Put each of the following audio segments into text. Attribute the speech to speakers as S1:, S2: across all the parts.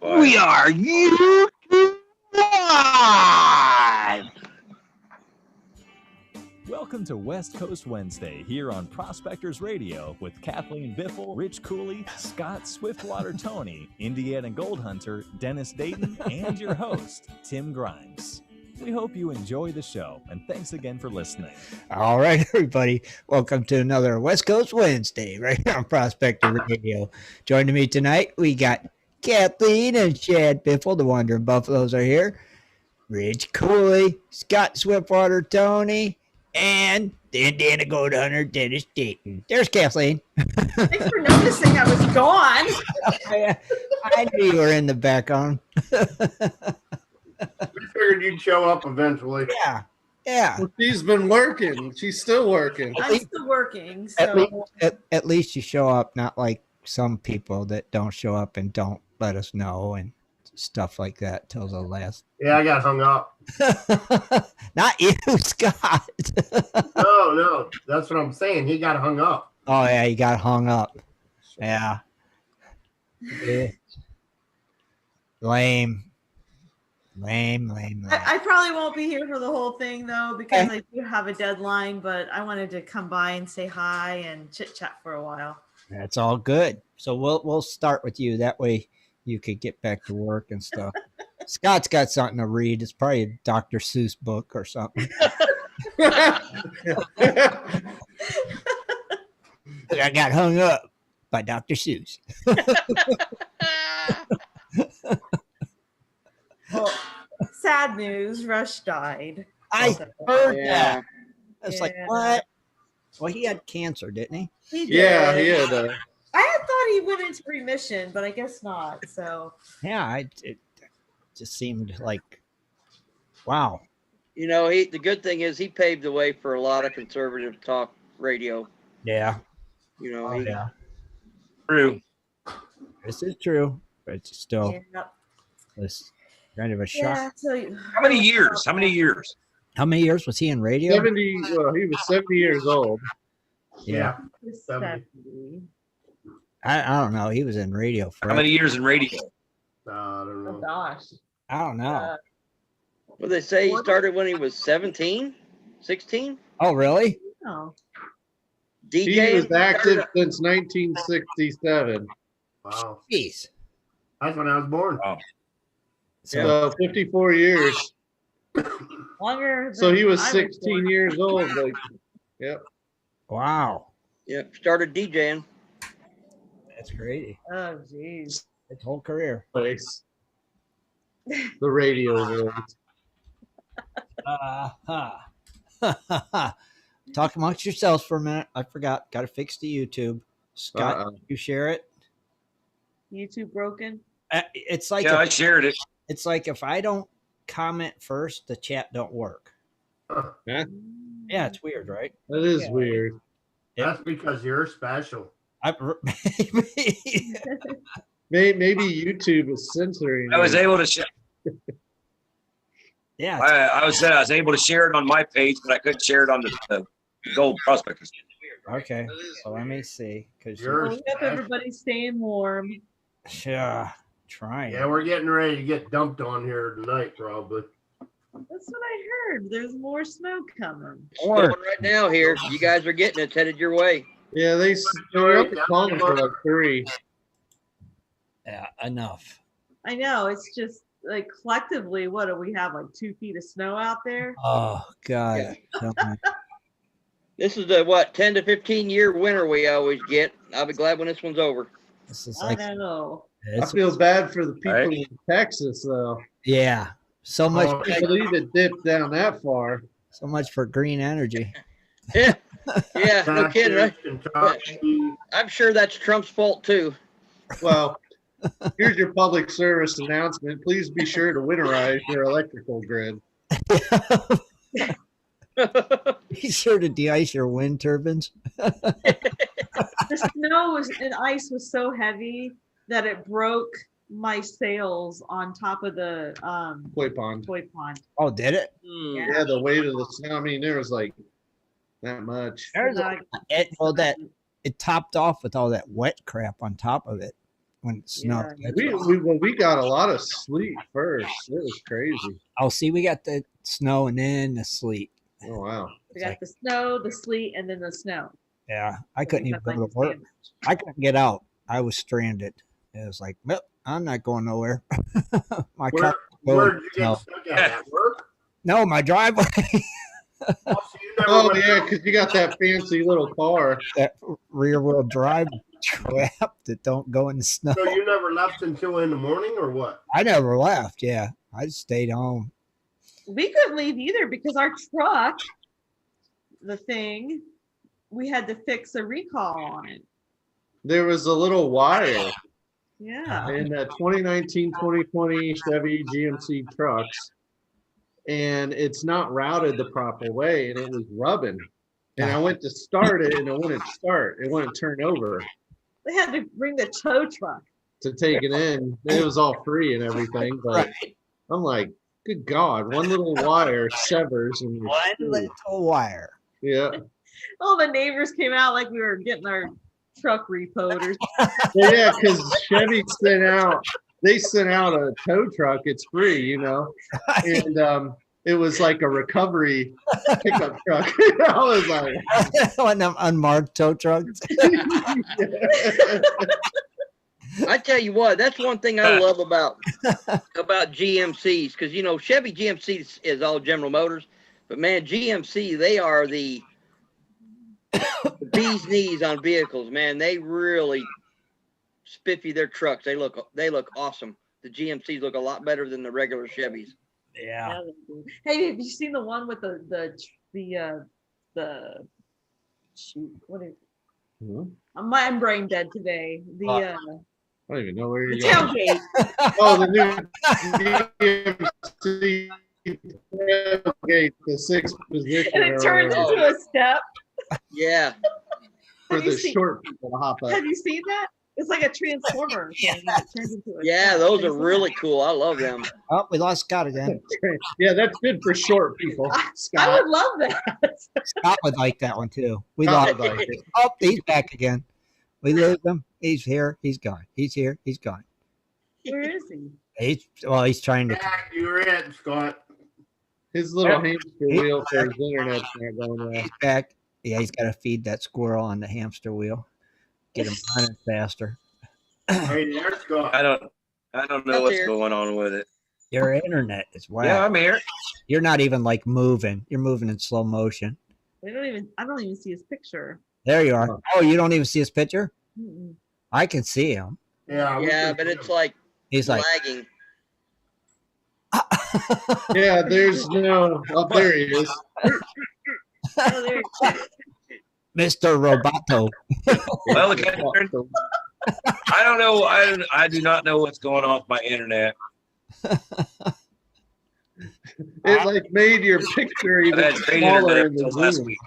S1: We are YouTube Live!
S2: Welcome to West Coast Wednesday here on Prospectors Radio with Kathleen Biffle, Rich Cooley, Scott Swiftwater Tony, Indiana Gold Hunter, Dennis Dayton, and your host, Tim Grimes. We hope you enjoy the show, and thanks again for listening.
S3: All right, everybody. Welcome to another West Coast Wednesday right here on Prospector Radio. Joining me tonight, we got Kathleen and Chad Biffle, the Wandering Buffaloes are here. Rich Cooley, Scott Swiftwater Tony, and the Indiana Gold Hunter, Dennis Dayton. There's Kathleen.
S4: Thanks for noticing I was gone.
S3: I knew you were in the background.
S5: We figured you'd show up eventually.
S3: Yeah.
S6: Well, she's been working. She's still working.
S4: I'm still working. So
S3: At least you show up, not like some people that don't show up and don't let us know and stuff like that till the last.
S5: Yeah, I got hung up.
S3: Not you, Scott.
S5: No, that's what I'm saying. He got hung up.
S3: Oh, yeah, he got hung up. Yeah. Lame.
S4: I probably won't be here for the whole thing though, because I do have a deadline, but I wanted to come by and say hi and chit chat for a while.
S3: That's all good. So we'll start with you. That way you could get back to work and stuff. Scott's got something to read. It's probably a Dr. Seuss book or something. I got hung up by Dr. Seuss.
S4: Well, sad news, Rush died.
S3: I heard
S6: Yeah.
S3: that. I was like, what? Well, he had cancer, didn't he?
S4: He did.
S6: Yeah, he had.
S4: I had thought he went into remission, but I guess not. So
S3: Yeah, it just seemed like, wow.
S1: You know, the good thing is he paved the way for a lot of conservative talk radio.
S3: Yeah.
S1: You know,
S3: Yeah.
S1: True.
S3: This is true, but it's still
S4: yeah.
S3: this kind of a shock.
S4: Yeah, so
S7: How many years? How many years?
S3: How many years was he in radio?
S6: 70. Well, he was 70 years old.
S5: Yeah.
S4: He's
S5: 70.
S4: 70.
S3: I don't know. He was in radio
S7: How
S3: forever.
S7: many years in radio?
S5: I don't know.
S4: Oh gosh.
S3: I don't know.
S1: Well, they say he started when he was 17, 16.
S3: Oh, really?
S4: Oh.
S6: He
S1: DJ
S6: was active since 1967.
S5: Wow.
S3: Jeez.
S5: That's when I was born.
S7: Oh.
S6: So 54 years.
S4: Longer.
S6: So he was
S4: than I
S6: 16
S4: born.
S6: years old. Like, yep.
S3: Wow.
S1: Yep, started DJing.
S3: That's crazy.
S4: Oh jeez.
S3: His whole career.
S6: Place. The radio world.
S3: Talk amongst yourselves for a minute. I forgot. Got to fix the YouTube. Scott, you share it?
S4: YouTube broken.
S3: It's like
S7: Yeah, I shared it.
S3: it's like if I don't comment first, the chat don't work.
S6: Yeah,
S3: Yeah, it's weird, right?
S6: that is
S4: Yeah.
S6: weird.
S5: That's because you're special.
S6: Maybe YouTube is censoring.
S7: I was
S6: it.
S7: able to share.
S3: Yeah,
S7: I was able to share it on my page, but I couldn't share it on the Gold Prospectors.
S3: okay. So let me see, because
S5: You're
S4: Well, we hope everybody's staying warm.
S3: trying.
S5: Yeah, we're getting ready to get dumped on here tonight, probably.
S4: That's what I heard. There's more snow coming.
S1: Going right now here. You guys are getting it. It's headed your way.
S6: Yeah, they're up to calling for like 3.
S3: Yeah, enough.
S4: I know. It's just like collectively, what do we have? Like 2 feet of snow out there?
S3: Oh God. Don't me.
S1: This is the 10 to 15 year winter we always get. I'll be glad when this one's over.
S3: This is
S4: I
S3: like
S4: don't know.
S6: I feel bad for the people
S7: Right.
S6: in Texas, though.
S3: yeah. So much,
S5: Oh,
S6: I can't believe it dipped down that far.
S3: so much for green energy.
S1: Yeah, no kidding. Right?
S5: Kentucky.
S1: I'm sure that's Trump's fault too.
S6: Well, here's your public service announcement. Please be sure to winterize your electrical grid.
S3: Be sure to de-ice your wind turbines.
S4: The snow and ice was so heavy that it broke my sails on top of the
S6: Koi pond.
S4: toy pond.
S3: Oh, did it?
S1: Hmm.
S6: Yeah, the weight of the snow. I mean, there was like that much.
S3: There's
S4: Like,
S3: it topped off with all that wet crap on top of it. when it snowed.
S4: Yeah.
S6: We got a lot of sleet first. It was crazy.
S3: Oh, see, we got the snow and then the sleet.
S6: Oh wow.
S4: We got the snow, the sleet, and then the snow.
S3: Yeah, I couldn't
S4: We
S3: even
S4: had,
S3: go
S4: like,
S3: to
S4: the
S3: work.
S4: sandwich.
S3: I couldn't get out. I was stranded. It was like, nope, I'm not going nowhere. My car.
S5: Where did you
S3: No.
S5: get stuck at work?
S3: No, my driveway.
S5: Oh, so you never
S6: Oh
S5: went
S6: yeah,
S5: out?
S6: because you got that fancy little car.
S3: That rear wheel drive trap that don't go in the snow.
S5: So you never left until in the morning, or what?
S3: I never left. Yeah, I stayed home.
S4: We couldn't leave either because our truck, the thing, we had to fix a recall on it.
S6: There was a little wire
S4: Yeah.
S6: in that 2019, 2020 Chevy GMC trucks, and it's not routed the proper way, and it was rubbing. And I went to start it, and it wouldn't start. It wouldn't turn over
S4: They had to bring the tow truck.
S6: to take it in. It was all free and everything, but I'm like, good God, one little wire severs and you're
S3: One
S6: screwed.
S3: little wire.
S6: Yeah.
S4: All the neighbors came out like we were getting our truck repoed or
S6: Well, yeah, because Chevy they sent out a tow truck. It's free, you know, and it was like a recovery pickup truck. I was like,
S3: One of them unmarked tow trucks.
S1: I tell you what, that's one thing I love about GMCs, because you know Chevy GMC is all General Motors, but man, GMC, they are the bee's knees on vehicles. Man, they really spiffy their trucks. They look awesome. The GMCs look a lot better than the regular Chevys.
S3: Yeah.
S4: Hey, have you seen the one with the shoot? What is? I'm brain dead today.
S6: I don't even know where
S4: The
S6: you're going.
S4: tailgate.
S6: Oh, the new tailgate, the sixth position.
S4: And it turns
S6: or
S4: into a step.
S1: Yeah.
S6: for
S4: Have you
S6: the
S4: seen-
S6: short people to hop up.
S4: Have you seen that? It's like a transformer.
S3: Yeah.
S4: thing, and it turns into a
S1: Yeah,
S4: step.
S1: those
S4: Have you
S1: are
S4: seen
S1: really cool. I love them.
S3: Oh, we lost Scott again.
S6: Yeah, that's good for short people.
S4: that? I
S6: Scott,
S4: would love that.
S3: Scott would like that one too. We
S6: Scott
S3: lost.
S6: would like it.
S3: Oh, he's back again. We lose him. He's here. He's gone. He's here. He's gone.
S4: Where is he?
S3: He's trying to.
S5: Back, you're in, Scott.
S6: His little hamster wheel for his internet's not going well.
S3: He's back. Yeah, he's got to feed that squirrel on the hamster wheel. Get him running faster.
S5: Hey, there, Scott.
S7: I don't know
S1: Up
S7: what's
S1: here.
S7: going on with it.
S3: Your internet is wow.
S7: Yeah, I'm here.
S3: You're not even like moving. You're moving in slow motion.
S4: I don't even see his picture.
S3: There you are. Oh, you don't even see his picture?
S4: Mm-mm.
S3: I can see him.
S5: Yeah,
S1: Yeah, but it's like
S3: He's like,
S1: lagging.
S6: Yeah, there's no. Oh, there he is.
S4: Oh, there.
S3: Mr. Roboto.
S7: Well, Catherine, I don't know. I do not know what's going on with my internet.
S6: It like made your picture
S7: I've
S6: even
S7: had great
S6: smaller
S7: internet
S6: in the
S7: until last
S6: Zoom.
S7: week.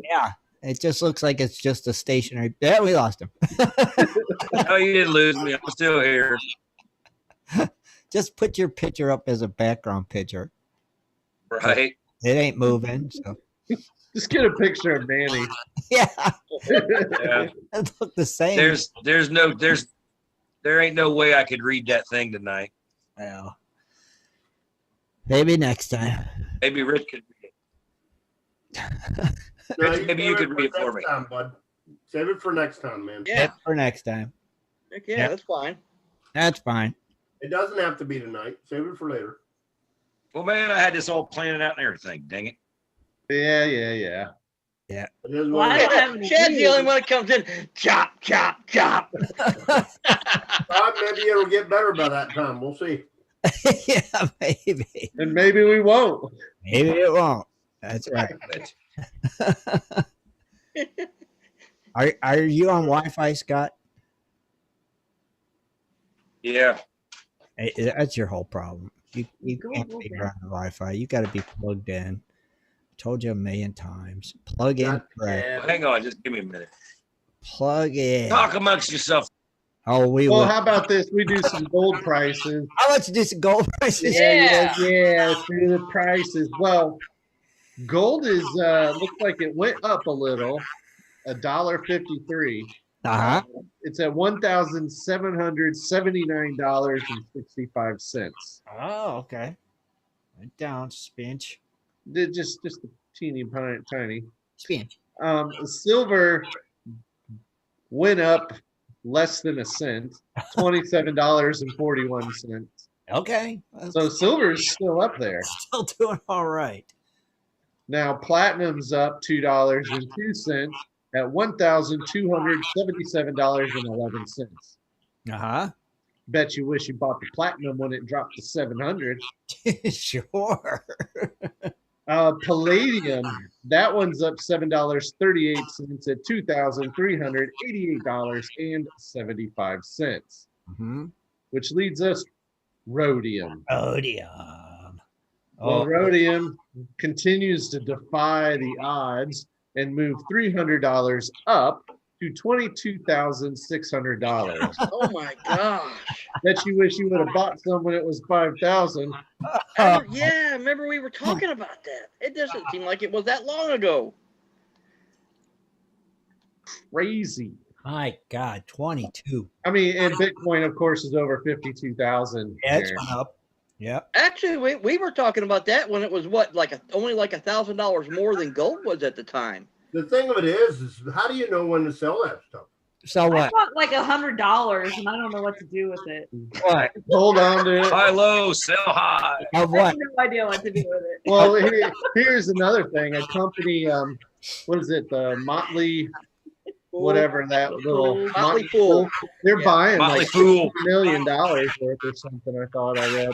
S3: Yeah. It just looks like it's just a stationary. Yeah, we lost him.
S7: No, you didn't lose me. I'm still here.
S3: Just put your picture up as a background picture.
S7: Right?
S3: It ain't moving. So
S6: Just get a picture of Manny.
S3: yeah,
S7: Yeah.
S3: it looked the same.
S7: There ain't no way I could read that thing tonight.
S3: Well, maybe next time.
S7: Maybe Rich could read it.
S5: No,
S7: Maybe you
S5: save
S7: could read it for
S5: next
S7: me.
S5: time, bud. Save it for next time, man.
S1: Yeah.
S3: For next time.
S1: Heck yeah,
S3: Yeah.
S1: that's fine.
S3: That's fine.
S5: It doesn't have to be tonight. Save it for later.
S7: Well, man, I had this all planned out and everything. Dang it.
S6: Yeah.
S5: It is
S4: Well,
S5: what
S4: I
S5: it
S4: don't
S5: is.
S4: have any
S1: Chad's the only
S4: clue.
S1: one that comes in. Chop, chop, chop.
S5: Maybe it'll get better by that time. We'll see.
S3: Yeah, maybe.
S6: And maybe we won't.
S3: Maybe it won't. That's right.
S7: But
S3: Are you on Wi-Fi, Scott?
S7: yeah.
S3: Hey, that's your whole problem. You
S4: Go
S3: can't
S4: over
S3: be
S4: there.
S3: running Wi-Fi. You got to be plugged in. Told you a million times. Plug in,
S5: God
S3: correct.
S5: damn.
S7: Hang on. Just give me a minute.
S3: Plug in.
S7: Talk amongst yourself.
S3: Oh, we
S6: Well,
S3: will.
S6: how about this? We do some gold prices.
S3: How much do some gold prices?
S4: Yeah.
S6: Yeah. See the prices. Well, gold is looks like it went up a little, $1.53.
S3: Uh-huh.
S6: It's at $1,779.65.
S3: Oh, okay. Went down, spinch.
S6: Just a teeny tiny.
S3: Spinch.
S6: Silver went up less than a cent, $27.41.
S3: Okay.
S6: So silver's still up there.
S3: Still doing all right.
S6: Now platinum's up $2.02 at $1,277.11.
S3: Uh-huh.
S6: Bet you wish you bought the platinum when it dropped to 700.
S3: Sure.
S6: Palladium, that one's up $7.38 at $2,388.75.
S3: Mm-hmm.
S6: Which leads us rhodium.
S3: Rhodium.
S6: Well, rhodium continues to defy the odds and move $300 up to $22,600.
S1: Oh my gosh.
S6: Bet you wish you would have bought some when it was 5,000.
S1: Yeah, I remember we were talking about that. It doesn't seem like it was that long ago.
S6: Crazy.
S3: My God, 22.
S6: I mean, and Bitcoin, of course, is over 52,000.
S3: Yeah, it's gone up. Yep.
S1: Actually, we were talking about that when it was what, like only like $1,000 more than gold was at the time.
S5: The thing of it is how do you know when to sell that stuff?
S3: So
S4: I
S3: what?
S4: bought like $100 and I don't know what to do with it.
S3: What?
S6: Hold on to it.
S7: Buy low, sell high.
S3: Of
S4: I
S3: what?
S4: have no idea what to do with it.
S6: Well, here's another thing. A company, what is it? The Motley, whatever that little
S1: Motley Fool.
S6: They're buying
S7: Motley
S6: like
S7: Fool.
S6: $1 million worth or something. I thought I read.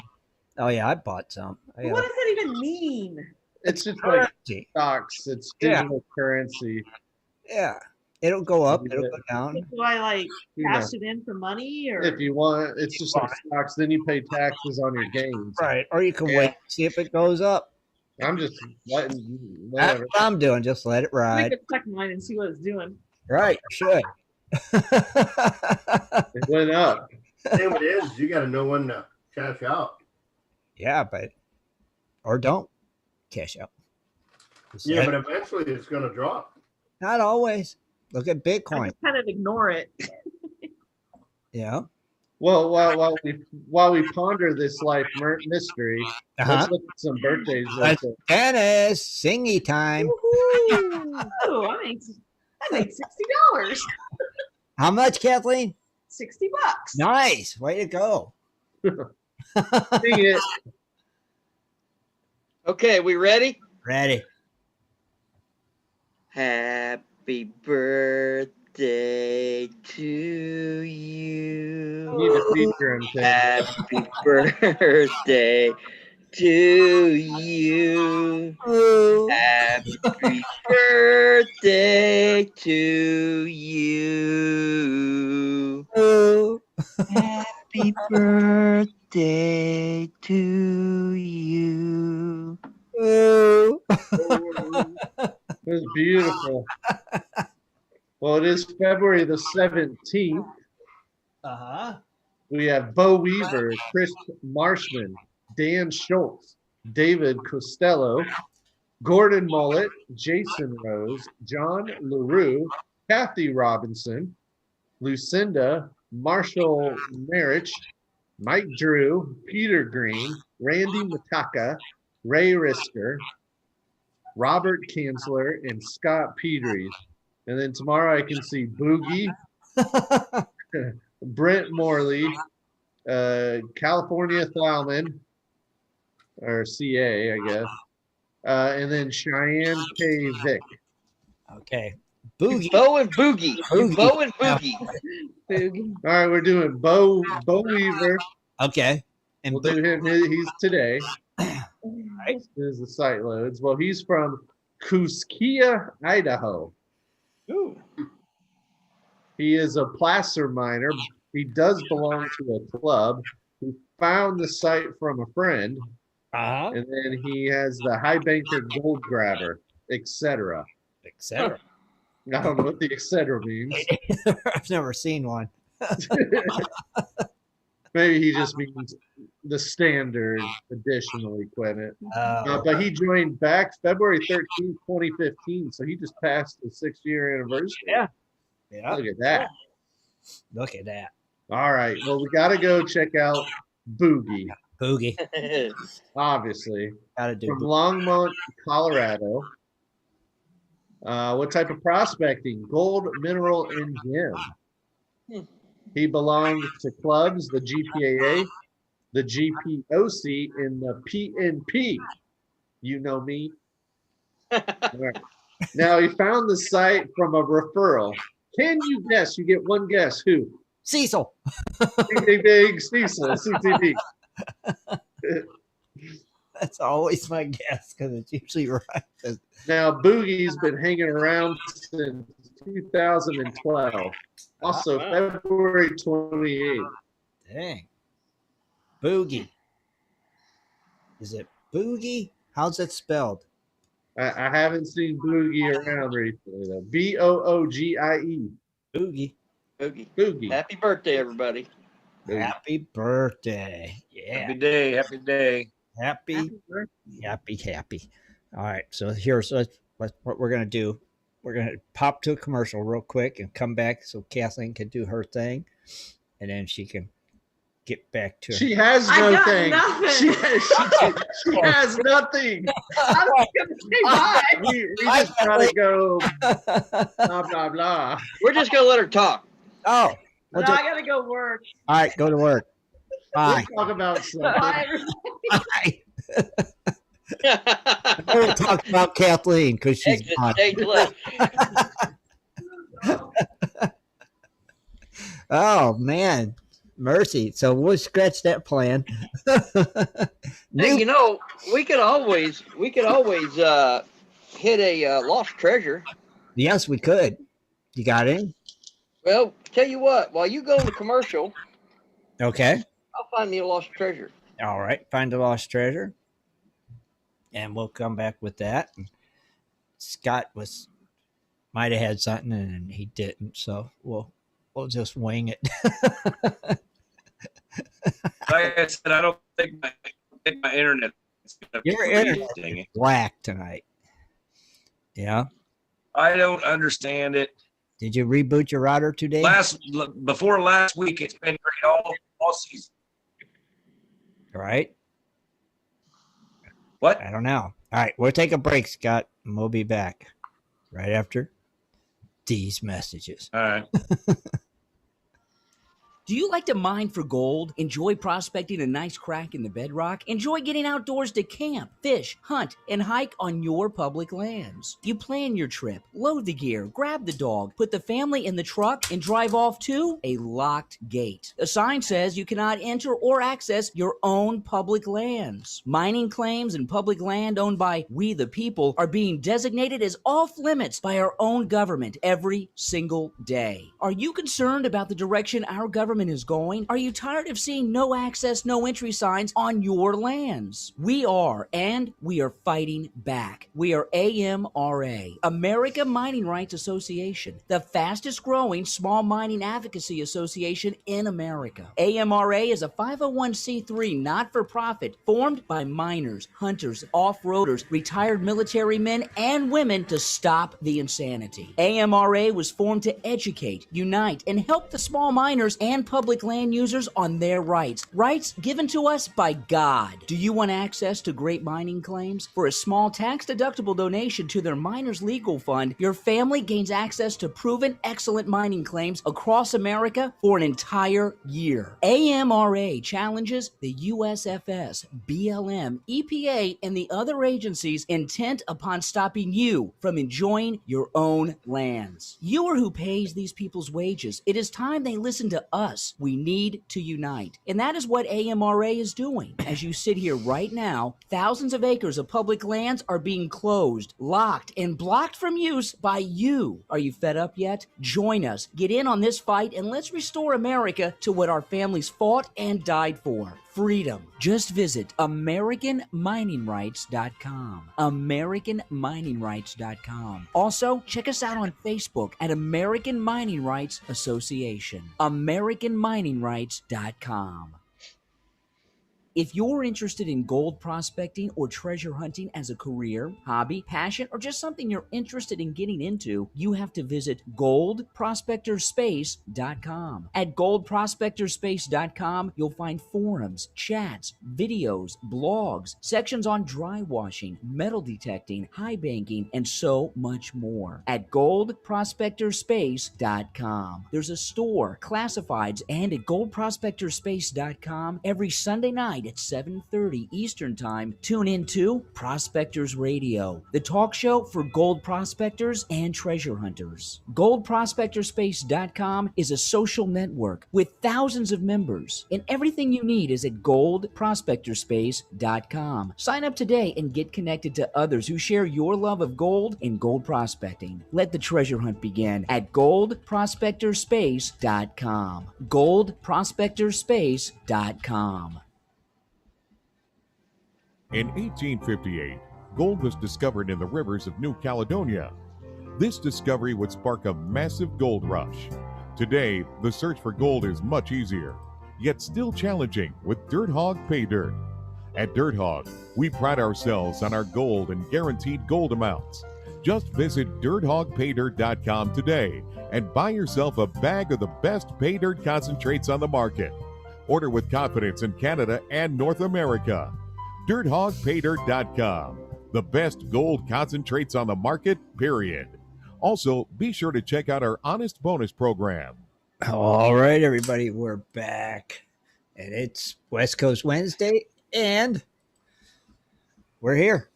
S3: Oh, yeah, I bought some.
S4: But what does that even mean?
S6: It's just like
S3: Currency.
S6: stocks. It's
S3: Yeah.
S6: digital currency.
S3: Yeah. It'll go up. It'll go down.
S4: Do I like
S6: You know,
S4: cash it in for money or?
S6: if you want, it's just like stocks. Then you pay taxes on your gains.
S3: Right. Or you can
S1: Yeah.
S3: wait and see if it goes up.
S6: I'm just letting
S3: That's
S6: whatever.
S3: what I'm doing. Just let it
S4: I
S3: ride.
S4: could check mine and see what it's doing.
S3: Right. You should.
S6: It went up.
S5: The thing of it is, you got to know when to cash out.
S3: Yeah, but or don't cash out. Just
S5: Yeah,
S3: let-
S5: but eventually it's going to drop.
S3: not always. Look at
S4: I
S3: Bitcoin.
S4: just kind of ignore it.
S3: Yeah.
S6: Well, while we ponder this life mystery,
S3: Uh-huh.
S6: let's look at some birthdays.
S3: Let's- Dennis, singy time.
S4: Oh, I made $60.
S3: How much, Kathleen?
S4: $60.
S3: Nice. Way to go.
S6: Sing it.
S1: Okay, we ready?
S3: Ready.
S1: Happy birthday to you.
S6: Need to feature him. Tim.
S1: Happy birthday to you.
S3: Ooh.
S1: Happy birthday to you.
S3: Ooh.
S1: Happy birthday to you.
S3: Ooh.
S6: It was beautiful. Well, it is February the 17th.
S3: Uh-huh.
S6: We have Bo Weaver, Chris Marshman, Dan Schultz, David Costello, Gordon Mullet, Jason Rose, John LaRue, Kathy Robinson, Lucinda, Marshall Marich, Mike Drew, Peter Green, Randy Mataka, Ray Risker, Robert Kanzler, and Scott Petries. And then tomorrow I can see Boogie, Brent Morley, California Thalman, or CA, I guess, and then Cheyenne K. Vick.
S3: Okay. Boogie.
S1: Bo and Boogie.
S3: Boogie.
S1: Bo and Boogie.
S4: Boogie.
S6: All right, we're doing Bo Weaver.
S3: Okay. And
S6: We'll do him. He's today.
S3: Right.
S6: As the site loads. Well, he's from Kuskia, Idaho.
S1: Ooh.
S6: He is a placer miner. He does belong to a club. He found the site from a friend,
S3: uh-huh.
S6: and then he has the high banker gold grabber, etc.
S3: Etc.
S6: I don't know what the etc. means.
S3: I've never seen one.
S6: Maybe he just means the standard additional equipment.
S3: Oh.
S6: But he joined back February 13th, 2015. So he just passed the 6-year anniversary.
S3: Yeah. Yeah.
S6: Look at that.
S3: Look at that.
S6: All right. Well, we got to go check out Boogie,
S3: Boogie.
S6: obviously,
S3: Gotta do
S6: from
S3: Boogie.
S6: Longmont, Colorado. What type of prospecting? Gold, mineral, and gem. He belonged to clubs, the GPAA, the GPOC, and the PNP. You know me. All right. Now, he found the site from a referral. Can you guess? You get one guess. Who?
S3: Cecil.
S6: Big, big, big Cecil, CCB.
S3: That's always my guess because it's usually right.
S6: Now, Boogie's been hanging around since 2012. Also, February 28th.
S3: Dang. Boogie. Is it Boogie? How's it spelled?
S6: I haven't seen Boogie around recently, though. Boogie.
S3: Boogie.
S1: Boogie.
S6: Boogie.
S1: Happy birthday, everybody.
S3: Happy birthday. Yeah.
S7: Happy day. Happy day.
S3: Happy. All right. So here's what we're going to do. We're going to pop to a commercial real quick and come back so Kathleen can do her thing. And then she can get back to
S6: She has no
S4: got
S6: thing.
S4: nothing.
S6: She has nothing.
S4: I was gonna say bye.
S6: We just gotta go blah blah blah.
S1: We're just gonna let her talk.
S3: Oh.
S4: No, I gotta go work.
S3: All right. Go to work. Bye.
S6: We'll talk about something.
S4: Bye, everybody.
S3: Bye. We'll talk about Kathleen because she's
S1: Exit
S3: gone.
S1: stage left.
S3: Oh man, mercy! So we'll scratch that plan.
S1: Hey, you know, we could always hit a lost treasure.
S3: Yes, we could. You got it?
S1: Well, tell you what, while you go to the commercial,
S3: Okay.
S1: I'll find me a lost treasure.
S3: All right. Find the lost treasure, and we'll come back with that. Scott might have had something, and he didn't. So we'll just wing it.
S7: Like I said, I don't think my internet.
S3: Your internet is black tonight. Yeah.
S7: I don't understand it.
S3: Did you reboot your router today?
S7: Before last week, it's been great all season.
S3: Right.
S7: What?
S3: I don't know. All right, we'll take a break, Scott, and we'll be back right after these messages.
S7: All right.
S8: Do you like to mine for gold? Enjoy prospecting a nice crack in the bedrock? Enjoy getting outdoors to camp, fish, hunt, and hike on your public lands? You plan your trip, load the gear, grab the dog, put the family in the truck, and drive off to a locked gate. A sign says you cannot enter or access your own public lands. Mining claims and public land owned by we the people are being designated as off limits by our own government every single day. Are you concerned about the direction our government is going? Are you tired of seeing no access, no entry signs on your lands? We are, and we are fighting back. We are AMRA, America Mining Rights Association, the fastest growing small mining advocacy association in America. AMRA is a 501c3 not-for-profit formed by miners, hunters, off-roaders, retired military men and women to stop the insanity. AMRA was formed to educate, unite, and help the small miners and public land users on their rights given to us by God. Do you want access to great mining claims? For a small tax-deductible donation to their Miners Legal Fund, your family gains access to proven excellent mining claims across America for an entire year. AMRA challenges the USFS, BLM, EPA, and the other agencies intent upon stopping you from enjoying your own lands. You are who pays these people's wages. It is time they listen to us. We need to unite. And that is what AMRA is doing. As you sit here right now, thousands of acres of public lands are being closed, locked, and blocked from use by you. Are you fed up yet? Join us. Get in on this fight and let's restore America to what our families fought and died for. Freedom. Just visit AmericanMiningRights.com. AmericanMiningRights.com. Also, check us out on Facebook at American Mining Rights Association. AmericanMiningRights.com. If you're interested in gold prospecting or treasure hunting as a career, hobby, passion, or just something you're interested in getting into, you have to visit goldprospectorspace.com. At goldprospectorspace.com, you'll find forums, chats, videos, blogs, sections on dry washing, metal detecting, high banking, and so much more. At goldprospectorspace.com. There's a store, classifieds, and at goldprospectorspace.com every Sunday night at 7:30 Eastern Time. Tune in to Prospectors Radio, the talk show for gold prospectors and treasure hunters. Goldprospectorspace.com is a social network with thousands of members, and everything you need is at goldprospectorspace.com. Sign up today and get connected to others who share your love of gold and gold prospecting. Let the treasure hunt begin at goldprospectorspace.com. goldprospectorspace.com.
S9: In 1858, gold was discovered in the rivers of New Caledonia. This discovery would spark a massive gold rush. Today, the search for gold is much easier, yet still challenging with Dirt Hog Pay Dirt. At Dirt Hog, we pride ourselves on our gold and guaranteed gold amounts. Just visit dirthogpaydirt.com today and buy yourself a bag of the best pay dirt concentrates on the market. Order with confidence in Canada and North America. dirthogpaydirt.com. The best gold concentrates on the market, period. Also, be sure to check out our Honest Bonus program.
S3: All right, everybody, we're back. And it's West Coast Wednesday, and we're here.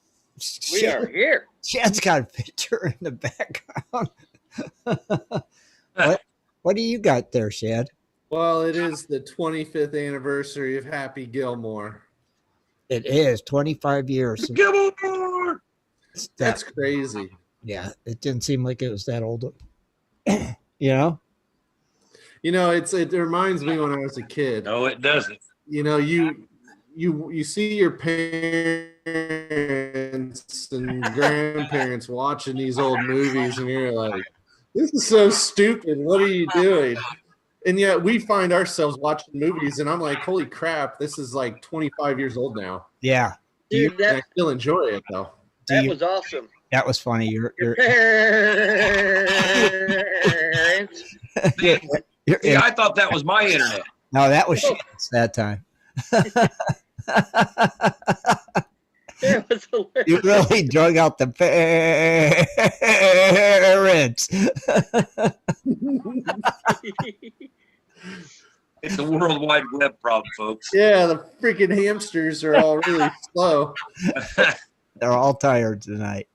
S1: We are here.
S3: Chad's got a picture in the background. What do you got there, Chad?
S6: Well, it is the 25th anniversary of Happy Gilmore.
S3: It is 25 years.
S7: Gilmore!
S6: That's crazy.
S3: Yeah, it didn't seem like it was that old. You know?
S6: You know, it reminds me when I was a kid.
S7: No, it doesn't.
S6: You know, you see your parents and grandparents watching these old movies, and you're like, this is so stupid. What are you doing? And yet we find ourselves watching movies, and I'm like, holy crap, this is like 25 years old now.
S3: Yeah.
S1: Dude,
S6: And I still enjoy it, though.
S1: that was awesome.
S3: That was funny. Your
S1: Parents.
S7: See, I thought that was my internet.
S3: No, that was Shad's that time.
S1: It was hilarious.
S3: You really drug out the parents.
S7: It's a World Wide Web problem, folks.
S6: Yeah, the freaking hamsters are all really slow.
S3: They're all tired tonight.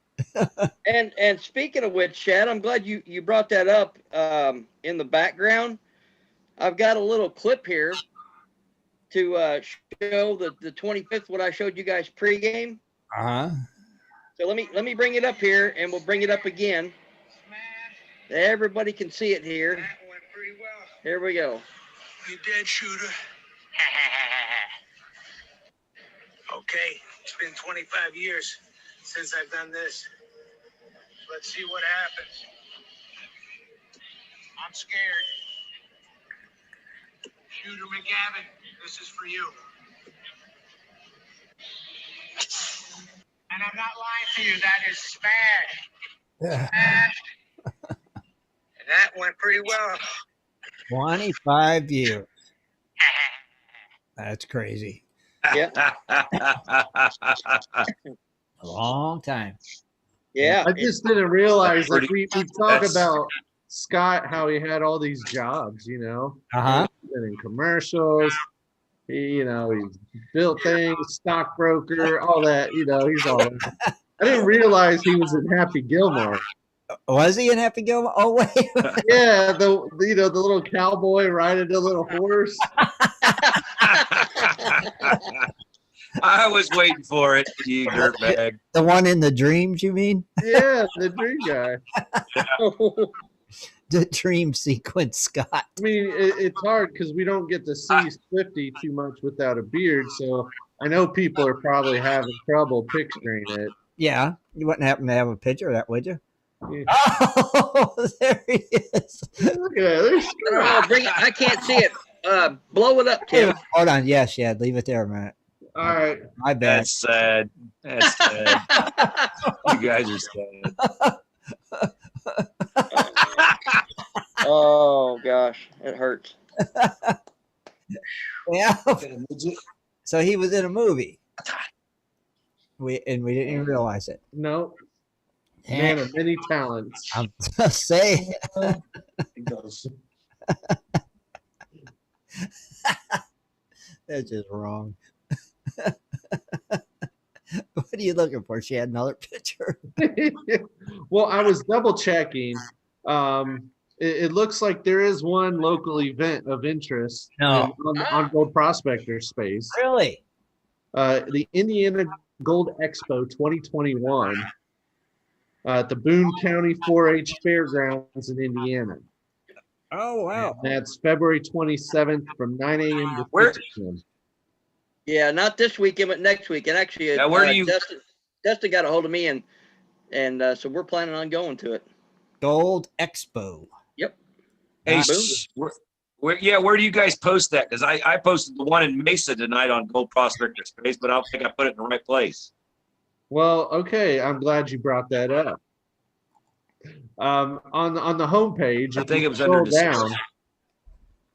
S1: And speaking of which, Chad, I'm glad you brought that up in the background. I've got a little clip here to show the 25th, what I showed you guys pregame.
S3: Uh-huh.
S1: So let me bring it up here, and we'll bring it up again. Everybody can see it here. Here we go.
S10: You dead, shooter. Okay, it's been 25 years since I've done this. Let's see what happens. I'm scared. Shooter McGavin, this is for you. And I'm not lying to you, that is smash. Smash. And that went pretty well.
S3: 25 years. That's crazy.
S1: Yeah.
S3: A long time.
S1: Yeah.
S6: I just didn't realize, like, we talk
S7: That's-
S6: about Scott, how he had all these jobs, you know,
S3: Uh-huh.
S6: and in commercials, he built things, stockbroker, all that, he's all. I didn't realize he was in Happy Gilmore.
S3: Was he in Happy Gilmore? Oh, wait.
S6: Yeah, the little cowboy riding the little horse.
S7: I was waiting for it, you dirtbag.
S3: The one in the dreams, you mean?
S6: Yeah, the dream guy.
S3: The dream sequence, Scott.
S6: I mean, it's hard because we don't get to see Swifty too much without a beard, so I know people are probably having trouble picturing it.
S3: Yeah. You wouldn't happen to have a picture of that, would you?
S6: Yeah.
S3: Oh, there he is.
S6: Look at that.
S1: Oh, bring it. I can't see it. Blow it up, Tim.
S3: Hold on. Yes, yeah. Leave it there a minute.
S6: All right.
S3: My bad.
S7: That's sad. That's sad. You guys are sad.
S1: Oh gosh, it hurts.
S3: Yeah. So he was in a movie. We didn't even realize it.
S6: No. Man of many talents.
S3: I'm just saying.
S6: He does.
S3: That's just wrong. What are you looking for? She had another picture.
S6: Well, I was double checking. It looks like there is one local event of interest on Gold Prospector space.
S3: Really?
S6: The Indiana Gold Expo 2021 at the Boone County 4-H Fairgrounds in Indiana.
S3: Oh, wow.
S6: And that's February 27th from 9 a.m. to 6 p.m.
S1: Yeah, not this weekend, but next week. And actually,
S7: Now, where do you?
S1: Dustin got a hold of me, and so we're planning on going to it.
S3: Gold Expo.
S1: Yep.
S7: Hey,
S1: Boom.
S7: where do you guys post that? Because I posted the one in Mesa tonight on Gold Prospector Space, but I don't think I put it in the right place.
S6: Well, okay, I'm glad you brought that up. On the homepage,
S7: I think it was
S6: scroll
S7: under
S6: down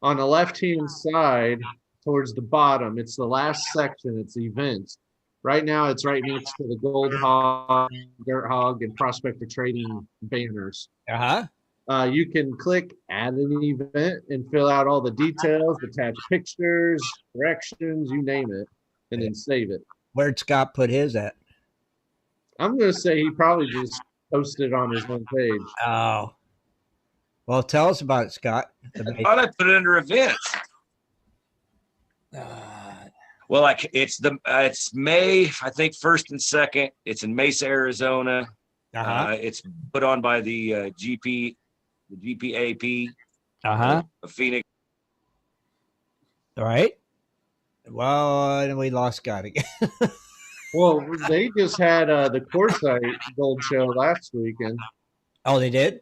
S6: on the left-hand side towards the bottom. It's the last section. It's events. Right now, it's right next to the Gold Hog, Dirt Hog, and Prospector Trading banners. You can click add an event and fill out all the details, attach pictures, directions, you name it, and then save it.
S3: Where'd Scott put his at?
S6: I'm going to say he probably just posted it on his own page.
S3: Oh. Well, tell us about it, Scott.
S7: I thought I put it under events. Well, like it's May, I think 1st and 2nd. It's in Mesa, Arizona. It's put on by the GPAP of Phoenix.
S3: All right. Well, we lost Scott again.
S6: Well, they just had the Quartzite Gold Show last weekend.
S3: Oh, they did?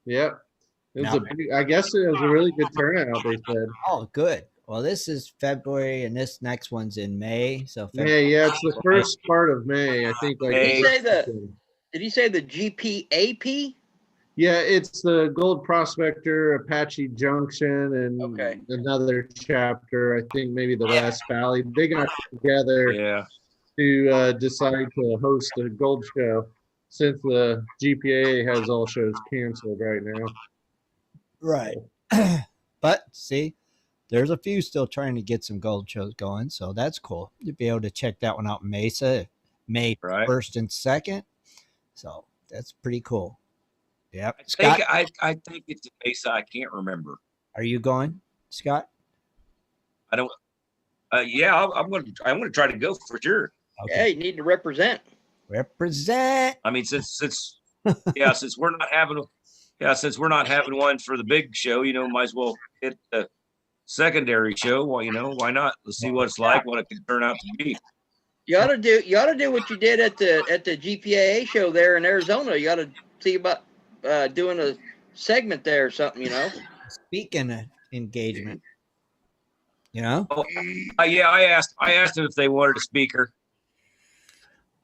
S6: Yep. I guess it was a really good turnout, they said.
S3: Oh, good. Well, this is February, and this next one's in May. So
S6: February. Yeah, it's the first part of May, I think. Like,
S1: did he say the GPAP?
S6: Yeah, it's the Gold Prospector, Apache Junction, and another chapter. I think maybe the West Valley. They got together to decide to host a gold show since the GPA has all shows canceled right now.
S3: Right. But see, there's a few still trying to get some gold shows going, so that's cool. You'll be able to check that one out in Mesa, May 1st and 2nd. So that's pretty cool. Yep.
S7: Scott? I think it's in Mesa. I can't remember.
S3: Are you going, Scott?
S7: I don't. Yeah, I'm going to try to go for sure.
S1: Okay. Yeah, you need to represent.
S3: Represent.
S7: I mean, since we're not having one for the big show, might as well hit the secondary show. Well, why not? Let's see what it's like, what it can turn out to be.
S1: You ought to do what you did at the GPAA show there in Arizona. You ought to see about doing a segment there or something.
S3: Speaking engagement.
S7: Oh, yeah, I asked them if they wanted a speaker.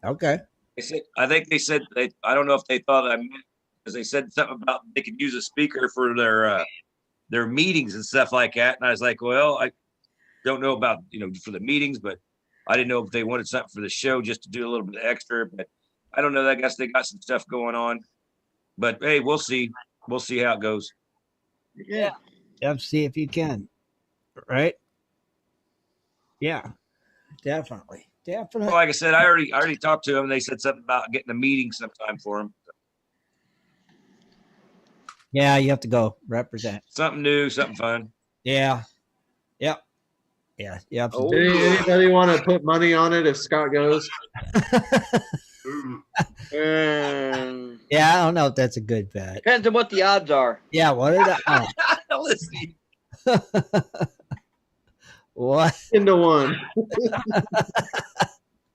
S3: Okay.
S7: I think they said I don't know if they thought I meant, because they said something about they could use a speaker for their meetings and stuff like that. And I was like, well, I don't know about for the meetings, but I didn't know if they wanted something for the show just to do a little bit extra. But I don't know. I guess they got some stuff going on. But hey, we'll see. We'll see how it goes.
S3: Yeah. See if you can. Right. Yeah. Definitely.
S7: Well, like I said, I already talked to them. They said something about getting a meeting sometime for them.
S3: Yeah, you have to go represent.
S7: Something new, something fun.
S3: Yeah. Yep. Yeah. Yep.
S6: Anybody want to put money on it if Scott goes?
S3: Yeah, I don't know if that's a good bet.
S1: Depends on what the odds are.
S3: Yeah, what are the odds?
S7: Let's see.
S3: What?
S6: Into one.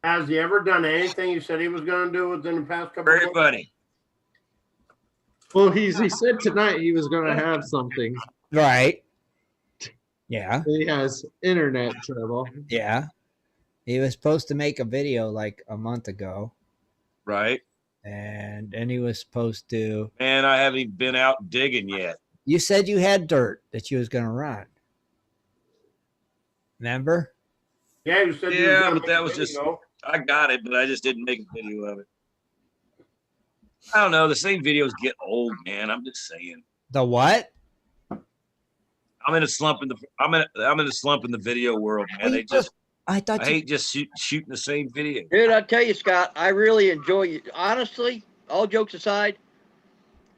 S5: Has he ever done anything he said he was going to do within the past couple
S7: Very
S5: of
S7: funny.
S6: Well, he said tonight he was going to have something.
S3: Right. Yeah.
S6: He has internet trouble.
S3: Yeah. He was supposed to make a video like a month ago,
S7: Right.
S3: and then he was supposed to.
S7: Man, I haven't even been out digging yet.
S3: You said you had dirt that you was going to run. Remember?
S5: Yeah, you said.
S7: Yeah, but that was just. I got it, but I just didn't make a video of it. I don't know. The same videos get old, man. I'm just saying.
S3: The what?
S7: I'm in a slump in the. I'm in a slump in the video world, man. They just. I hate just shooting the same video.
S1: Dude, I tell you, Scott, I really enjoy you. Honestly, all jokes aside,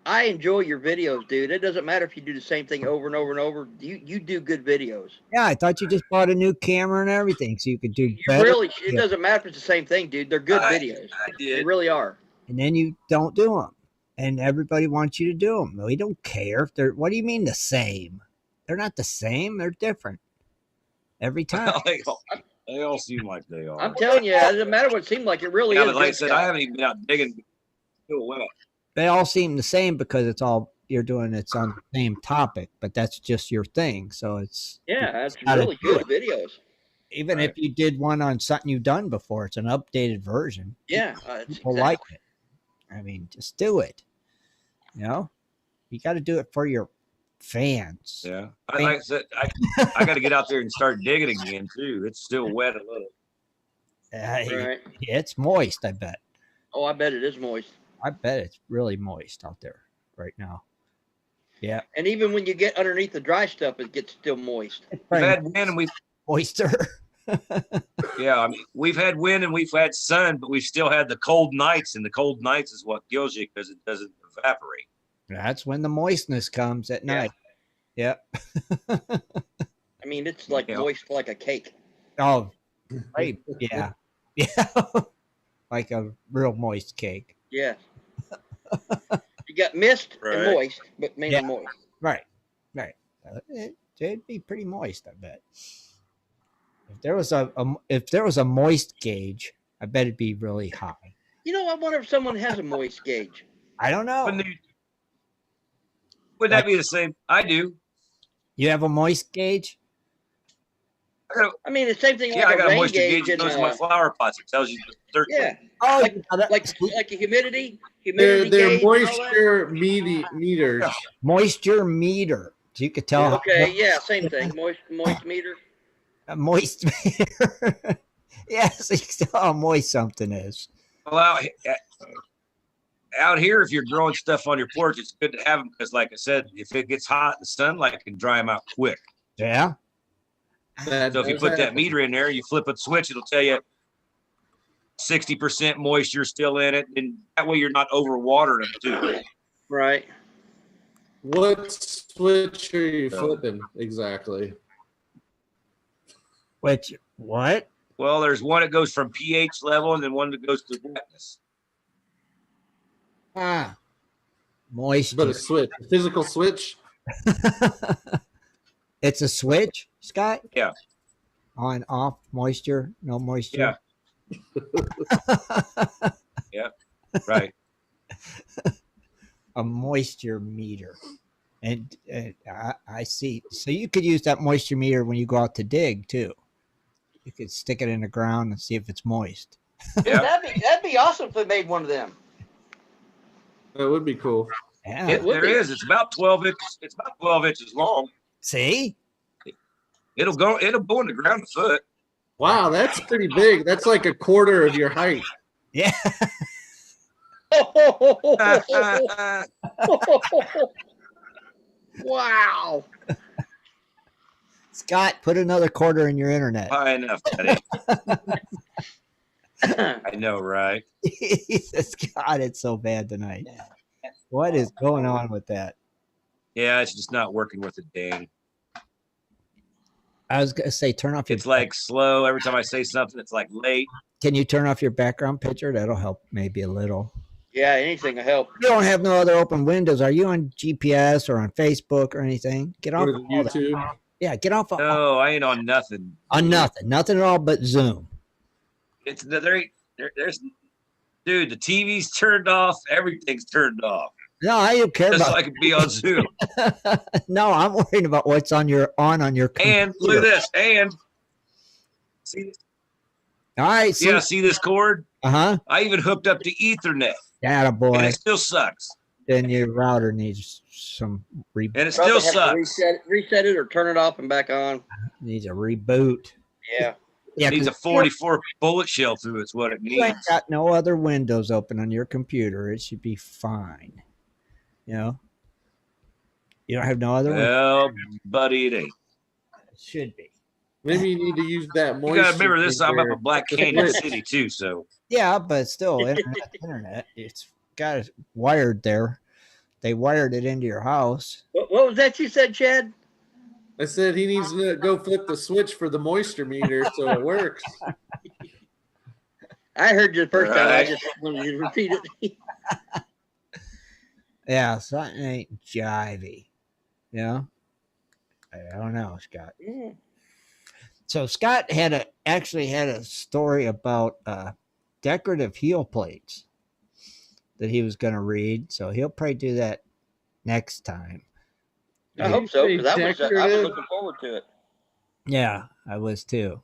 S1: I enjoy your videos, dude. It doesn't matter if you do the same thing over and over and over. You do good videos.
S3: Yeah, I thought you just bought a new camera and everything, so you could do better.
S1: Really, it doesn't matter if it's the same thing, dude. They're good videos.
S7: I did.
S1: They really are.
S3: And then you don't do them, and everybody wants you to do them. We don't care if they're. What do you mean the same? They're not the same. They're different every time.
S7: They all seem like they are.
S1: I'm telling you, it doesn't matter what it seems like. It really is.
S7: But like I said, I haven't even been out digging. Still wet.
S3: They all seem the same because it's all you're doing. It's on the same topic, but that's just your thing. So it's
S1: that's really good videos.
S3: Even if you did one on something you've done before, it's an updated version.
S1: Yeah,
S3: people like it. I mean, just do it. You know, you got to do it for your fans.
S7: Yeah, like I said, I got to get out there and start digging again too. It's still wet a little.
S1: Right.
S3: It's moist, I bet.
S1: Oh, I bet it is moist.
S3: I bet it's really moist out there right now. Yeah.
S1: And even when you get underneath the dry stuff, it gets still moist.
S7: We've had wind and we've
S3: moisture.
S7: Yeah, I mean, we've had wind and we've had sun, but we've still had the cold nights, and the cold nights is what kills you because it doesn't evaporate.
S3: That's when the moistness comes at night. Yep.
S1: I mean, it's like moist like a cake.
S3: Oh, right. Yeah. Yeah. Like a real moist cake.
S1: Yeah. You got mist and moist, but mainly moist.
S3: Right. Right. It'd be pretty moist, I bet. If there was a moist gauge, I bet it'd be really high.
S1: You know, I wonder if someone has a moist gauge.
S3: I don't know.
S7: Would that be the same? I do.
S3: You have a moist gauge?
S1: I mean, the same thing.
S7: Yeah,
S1: like
S7: I got a moisture
S1: gauge
S7: gauge. It goes in my flower pots. It tells you the dirt.
S1: Yeah.
S3: Oh,
S1: like a humidity.
S6: They're
S1: gauge
S6: moisture meters.
S3: Moisture meter. So you could tell.
S1: Okay. Yeah. Same thing. Moist meter.
S3: A moist meter. Yes, you can tell how moist something is.
S7: Well, out here, if you're growing stuff on your porch, it's good to have them because, like I said, if it gets hot in the sunlight, it can dry them out quick.
S3: Yeah.
S7: So if you put that meter in there, you flip a switch, it'll tell you 60% moisture still in it, and that way you're not overwatering them too.
S1: Right.
S6: What switch are you flipping exactly?
S3: Which what?
S7: Well, there's one that goes from pH level, and then one that goes to wetness.
S3: Moisture.
S6: But a switch, a physical switch.
S3: It's a switch, Scott?
S7: Yeah.
S3: On, off, moisture, no moisture.
S7: Yeah. Yeah. Right.
S3: A moisture meter. And I see. So you could use that moisture meter when you go out to dig too. You could stick it in the ground and see if it's moist.
S7: Yeah.
S1: That'd be awesome if they made one of them.
S6: That would be cool.
S3: Yeah.
S7: There is. It's about 12 inches. It's about 12 inches long.
S3: See?
S7: It'll go in the ground a foot.
S6: Wow, that's pretty big. That's like a quarter of your height.
S3: Yeah.
S1: Wow.
S3: Scott, put another quarter in your internet.
S7: High enough, buddy. I know, right?
S3: God, it's so bad tonight. What is going on with that?
S7: Yeah, it's just not working with a dang.
S3: I was gonna say turn off your.
S7: It's like slow. Every time I say something, it's like late.
S3: Can you turn off your background picture? That'll help maybe a little.
S1: Yeah, anything will help.
S3: You don't have no other open windows. Are you on GPS or on Facebook or anything? Get off
S6: Or
S3: of all
S6: YouTube.
S3: that. Yeah, get off.
S7: No, I ain't on nothing.
S3: On nothing at all but Zoom.
S7: It's there's dude. The TV's turned off. Everything's turned off.
S3: No, I don't care
S7: Just
S3: about.
S7: so I can be on Zoom.
S3: No, I'm worried about what's on your computer.
S7: And look at this. And see,
S3: All right. See?
S7: Yeah, see this cord?
S3: Uh-huh.
S7: I even hooked up to Ethernet.
S3: Atta boy.
S7: And it still sucks.
S3: Then your router needs some
S7: And it
S1: Probably
S7: still
S1: have to
S7: sucks.
S1: reset it or turn it off and back on.
S3: needs a reboot.
S1: Yeah.
S3: Yeah,
S7: It needs a 44 bullet shell through it's what it
S3: you ain't
S7: needs.
S3: got no other windows open on your computer. It should be fine. You know? You don't have no other windows.
S7: Well, buddy, it ain't.
S3: It should be.
S6: Maybe you need to use that
S7: You
S6: moisture.
S7: gotta remember this. I'm up
S6: finger
S7: in Black
S6: to
S7: Canyon
S6: switch.
S7: City too, so
S3: Yeah, but still, internet. It's got it wired there. They wired it into your house.
S1: What was that you said, Chad?
S6: I said he needs to go flip the switch for the moisture meter so it works.
S1: I heard you the first time. I
S7: Right.
S1: just wanted you to repeat it.
S3: Yeah, something ain't jivey. You know? I don't know, Scott.
S1: Yeah.
S3: So Scott actually had a story about decorative heel plates that he was going to read. So he'll probably do that next time.
S1: I hope so, because I was
S6: Decorative.
S1: looking forward to it.
S3: Yeah, I was too.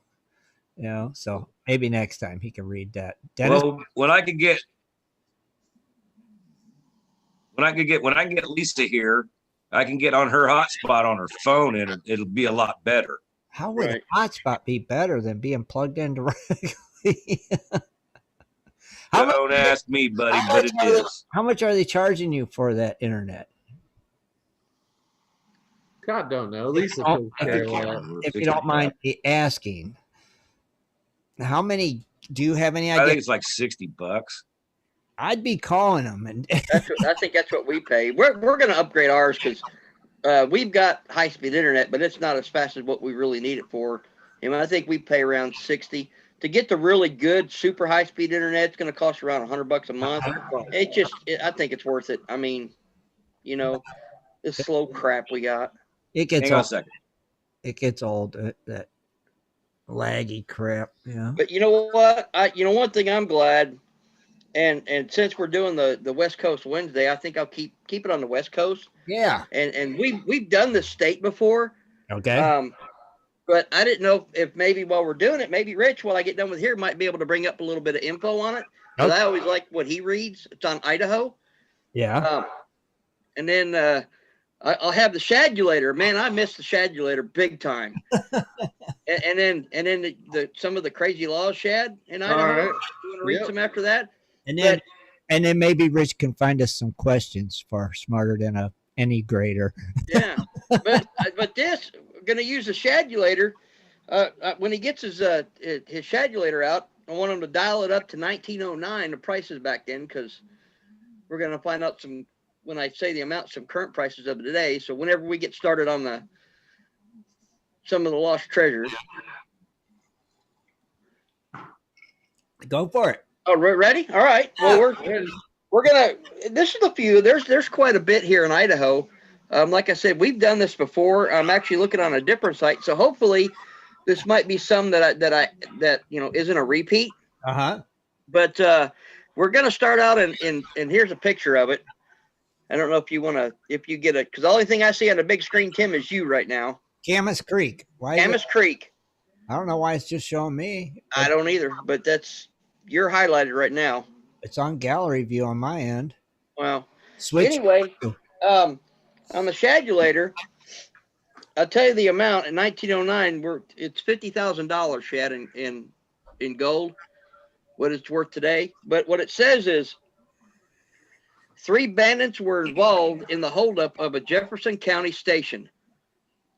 S3: You know, so maybe next time he can read that. Dennis,
S7: well, when I can get Lisa here, I can get on her hotspot on her phone and it'll be a lot better.
S3: how would
S1: Right.
S3: a hotspot be better than being plugged in directly? How much-
S7: Don't ask me, buddy,
S3: how
S7: but
S3: much
S7: it
S3: are they-
S7: is.
S3: How much are they charging you for that internet?
S6: God don't know. Lisa
S3: Oh,
S6: takes care of that.
S3: If you don't mind me asking, how many do you have any
S7: I
S3: idea?
S7: think it's like $60.
S3: I'd be calling them and
S1: I think that's what we pay. We're going to upgrade ours because we've got high speed internet, but it's not as fast as what we really need it for. And I think we pay around 60 to get the really good super high speed internet. It's going to cost around $100 a month. I think it's worth it. I mean, you know, this slow crap we got.
S3: it gets
S7: Hang on a
S3: old.
S7: second.
S3: It gets old. That laggy crap. Yeah.
S1: But you know what? One thing I'm glad, and since we're doing the West Coast Wednesday, I think I'll keep it on the West Coast.
S3: Yeah.
S1: And we've done this state before.
S3: Okay.
S1: But I didn't know if maybe while we're doing it, maybe Rich, while I get done with here, might be able to bring up a little bit of info on it. Because I always like what he reads. It's on Idaho.
S3: Yeah.
S1: And then I'll have the Shadulator. Man, I miss the Shadulator big time. and then some of the crazy laws, Shad, in Idaho.
S6: All right.
S1: You want to read some after that?
S3: And then maybe Rich can find us some questions for Smarter Than Any Grader.
S1: Yeah. but this, we're going to use the Shadulator. When he gets his Shadulator out, I want him to dial it up to 1909, the prices back then, because we're going to find out when I say the amount, some current prices of today. So whenever we get started on some of the lost treasures.
S3: Go for it.
S1: Oh, ready? All right. Well, we're gonna. This is a few. There's quite a bit here in Idaho. Like I said, we've done this before. I'm actually looking on a different site, so hopefully, this might be some that isn't a repeat. But we're gonna start out and here's a picture of it. I don't know if you get it, because the only thing I see on the big screen, Tim, is you right now.
S3: Camas Creek. Why?
S1: Camas Creek.
S3: I don't know why it's just showing me.
S1: I don't either, but you're highlighted right now.
S3: It's on gallery view on my end.
S1: Well,
S3: Switch.
S1: anyway, on the Shadulator, I'll tell you the amount. In 1909, it's $50,000, Shad, in gold, what it's worth today. But what it says is 3 bandits were involved in the holdup of a Jefferson County station.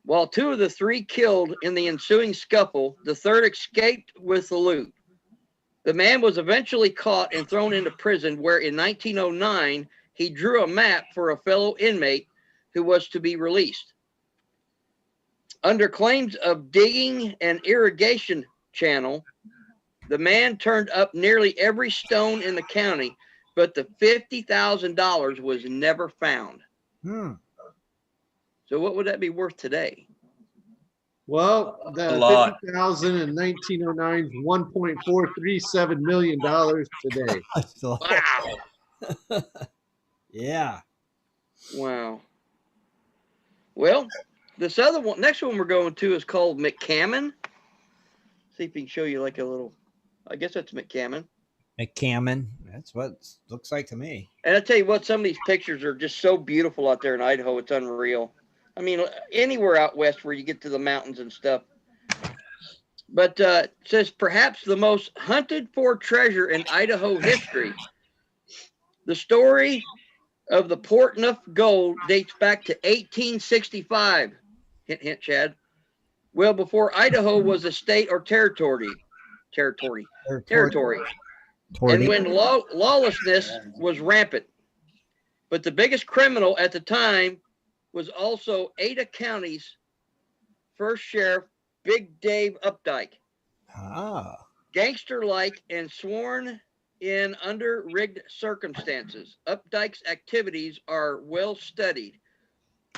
S1: While 2 of the 3 killed in the ensuing scuffle, the 3rd escaped with the loot. The man was eventually caught and thrown into prison, where in 1909, he drew a map for a fellow inmate who was to be released. Under claims of digging an irrigation channel, the man turned up nearly every stone in the county, but the $50,000 was never found. So what would that be worth today?
S6: Well, the
S7: A lot.
S6: 50,000 in 1909 is $1.437 million today.
S1: Wow.
S3: Yeah.
S1: Wow. Well, this other one, next one we're going to is called McCammon. See if he can show you like a little. I guess that's McCammon.
S3: McCammon. That's what it looks like to me.
S1: And I tell you what, some of these pictures are just so beautiful out there in Idaho. It's unreal. I mean, anywhere out west where you get to the mountains and stuff. But it says perhaps the most hunted for treasure in Idaho history. The story of the Portneuf gold dates back to 1865. Hint, hint, Chad. Well, before Idaho was a state or territory. And when lawlessness was rampant. But the biggest criminal at the time was also Ada County's first sheriff, Big Dave Updike.
S3: Ah.
S1: Gangster-like and sworn in under rigged circumstances. Updike's activities are well studied,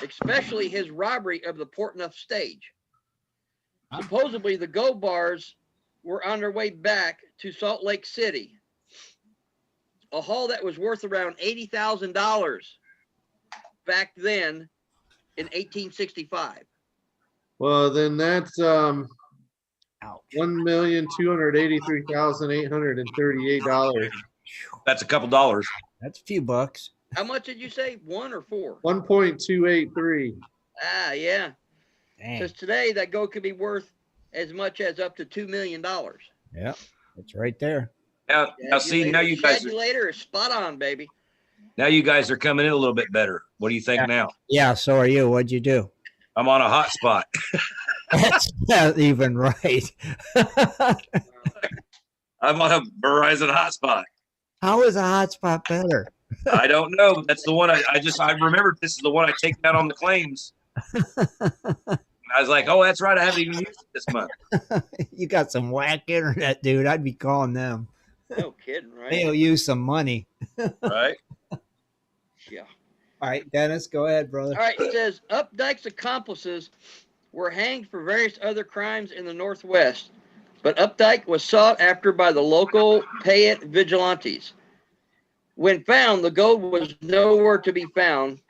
S1: especially his robbery of the Portneuf stage. Supposedly, the gold bars were on their way back to Salt Lake City, a haul that was worth around $80,000 back then in 1865.
S6: Well, then that's $1,283,838.
S7: That's a couple dollars.
S3: That's a few bucks.
S1: How much did you say? 1 or 4?
S6: 1.283.
S1: Ah, yeah.
S3: Dang.
S1: Says today that gold could be worth as much as up to $2 million.
S3: Yeah, it's right there.
S7: Now see, now you guys
S1: later is spot on, baby.
S7: Now you guys are coming in a little bit better. What do you think now?
S3: Yeah, so are you. What'd you do?
S7: I'm on a hot spot.
S3: That's not even right.
S7: I'm on a Verizon hotspot.
S3: How is a hotspot better?
S7: I don't know. That's the one I remembered. This is the one I take down on the claims. I was like, oh, that's right. I haven't even used it this month.
S3: You got some whack internet, dude. I'd be calling them.
S1: No kidding, right?
S3: They'll use some money.
S7: Right?
S1: Yeah.
S3: All right, Dennis, go ahead, brother.
S1: All right, it says Updike's accomplices were hanged for various other crimes in the Northwest, but Updike was sought after by the local Payette vigilantes. When found, the gold was nowhere to be found,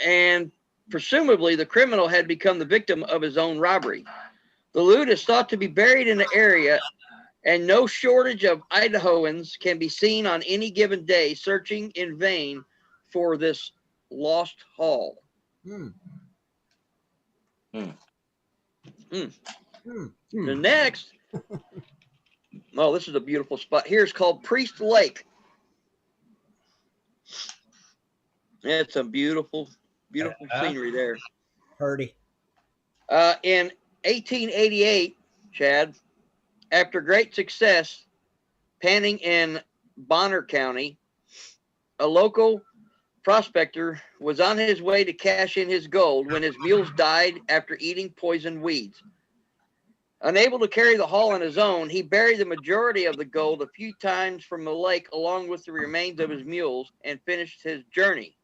S1: and presumably the criminal had become the victim of his own robbery. The loot is thought to be buried in the area, and no shortage of Idahoans can be seen on any given day searching in vain for this lost haul. The next, oh, this is a beautiful spot. Here's called Priest Lake. It's a beautiful scenery there.
S3: Purdy.
S1: In 1888, Chad, after great success panning in Bonner County, a local prospector was on his way to cash in his gold when his mules died after eating poison weeds. Unable to carry the haul on his own, he buried the majority of the gold a few times from the lake along with the remains of his mules and finished his journey.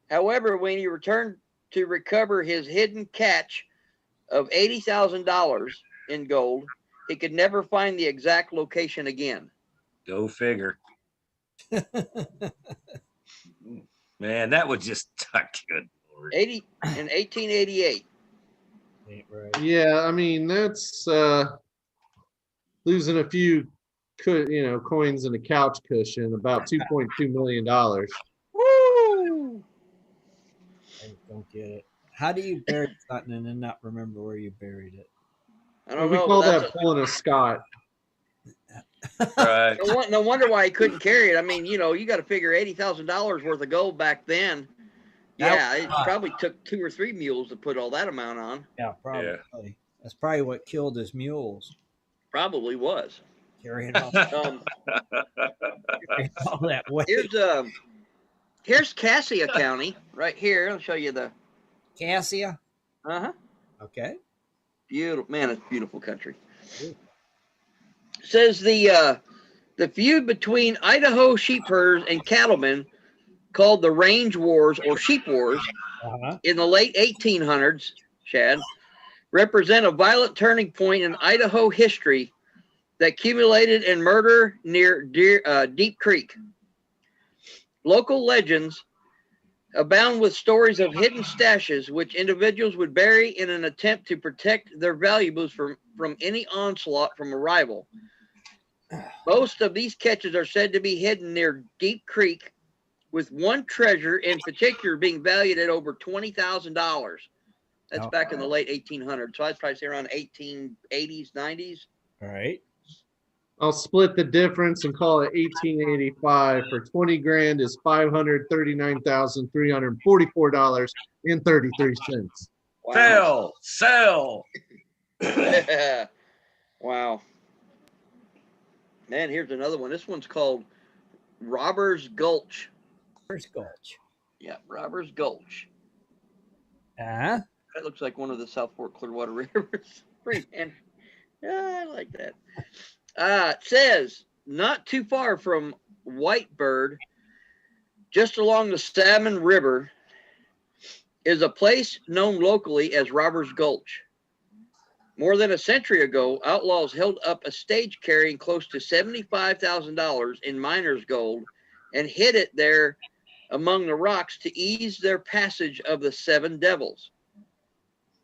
S1: However, when he returned to recover his hidden catch of $80,000 in gold, he could never find the exact location again.
S7: Go figure. Man, that was just good.
S1: 1888.
S6: Yeah, I mean that's losing a few, coins in a couch cushion. About $2.2 million.
S1: Woo!
S3: I don't get it. How do you bury something and then not remember where you buried it?
S1: I don't know.
S6: We call that pulling a Scott.
S7: Right.
S1: No wonder why he couldn't carry it. I mean, you got to figure $80,000 worth of gold back then. Yeah, it probably took 2 or 3 mules to put all that amount on.
S3: Yeah, probably.
S7: Yeah.
S3: That's probably what killed his mules.
S1: Probably was.
S3: Carrying all, all that weight.
S1: Here's Cassia County right here. I'll show you the
S3: Cassia. Okay.
S1: Beautiful, man. It's beautiful country. It says the feud between Idaho sheep herders and cattlemen, called the Range Wars or Sheep Wars, in the late 1800s, Chad, represent a violent turning point in Idaho history that culminated in murder near Deep Creek. Local legends abound with stories of hidden stashes which individuals would bury in an attempt to protect their valuables from any onslaught from a rival. Most of these catches are said to be hidden near Deep Creek, with one treasure in particular being valued at over $20,000. That's back in the late 1800s. So I'd probably say around 1880s, 90s.
S3: All right.
S6: I'll split the difference and call it 1885. For 20 grand is $539,344.33.
S7: Wow. Sell.
S1: Wow. Man, here's another one. This one's called Robbers Gulch.
S3: Robbers Gulch.
S1: Yeah, Robbers Gulch.
S3: Uh-huh.
S1: That looks like one of the South Fork Clearwater rivers. Man. I like that. It says, not too far from Whitebird, just along the Salmon River, is a place known locally as Robbers Gulch. More than a century ago, outlaws held up a stage carrying close to $75,000 in miners' gold and hid it there among the rocks to ease their passage of the Seven Devils.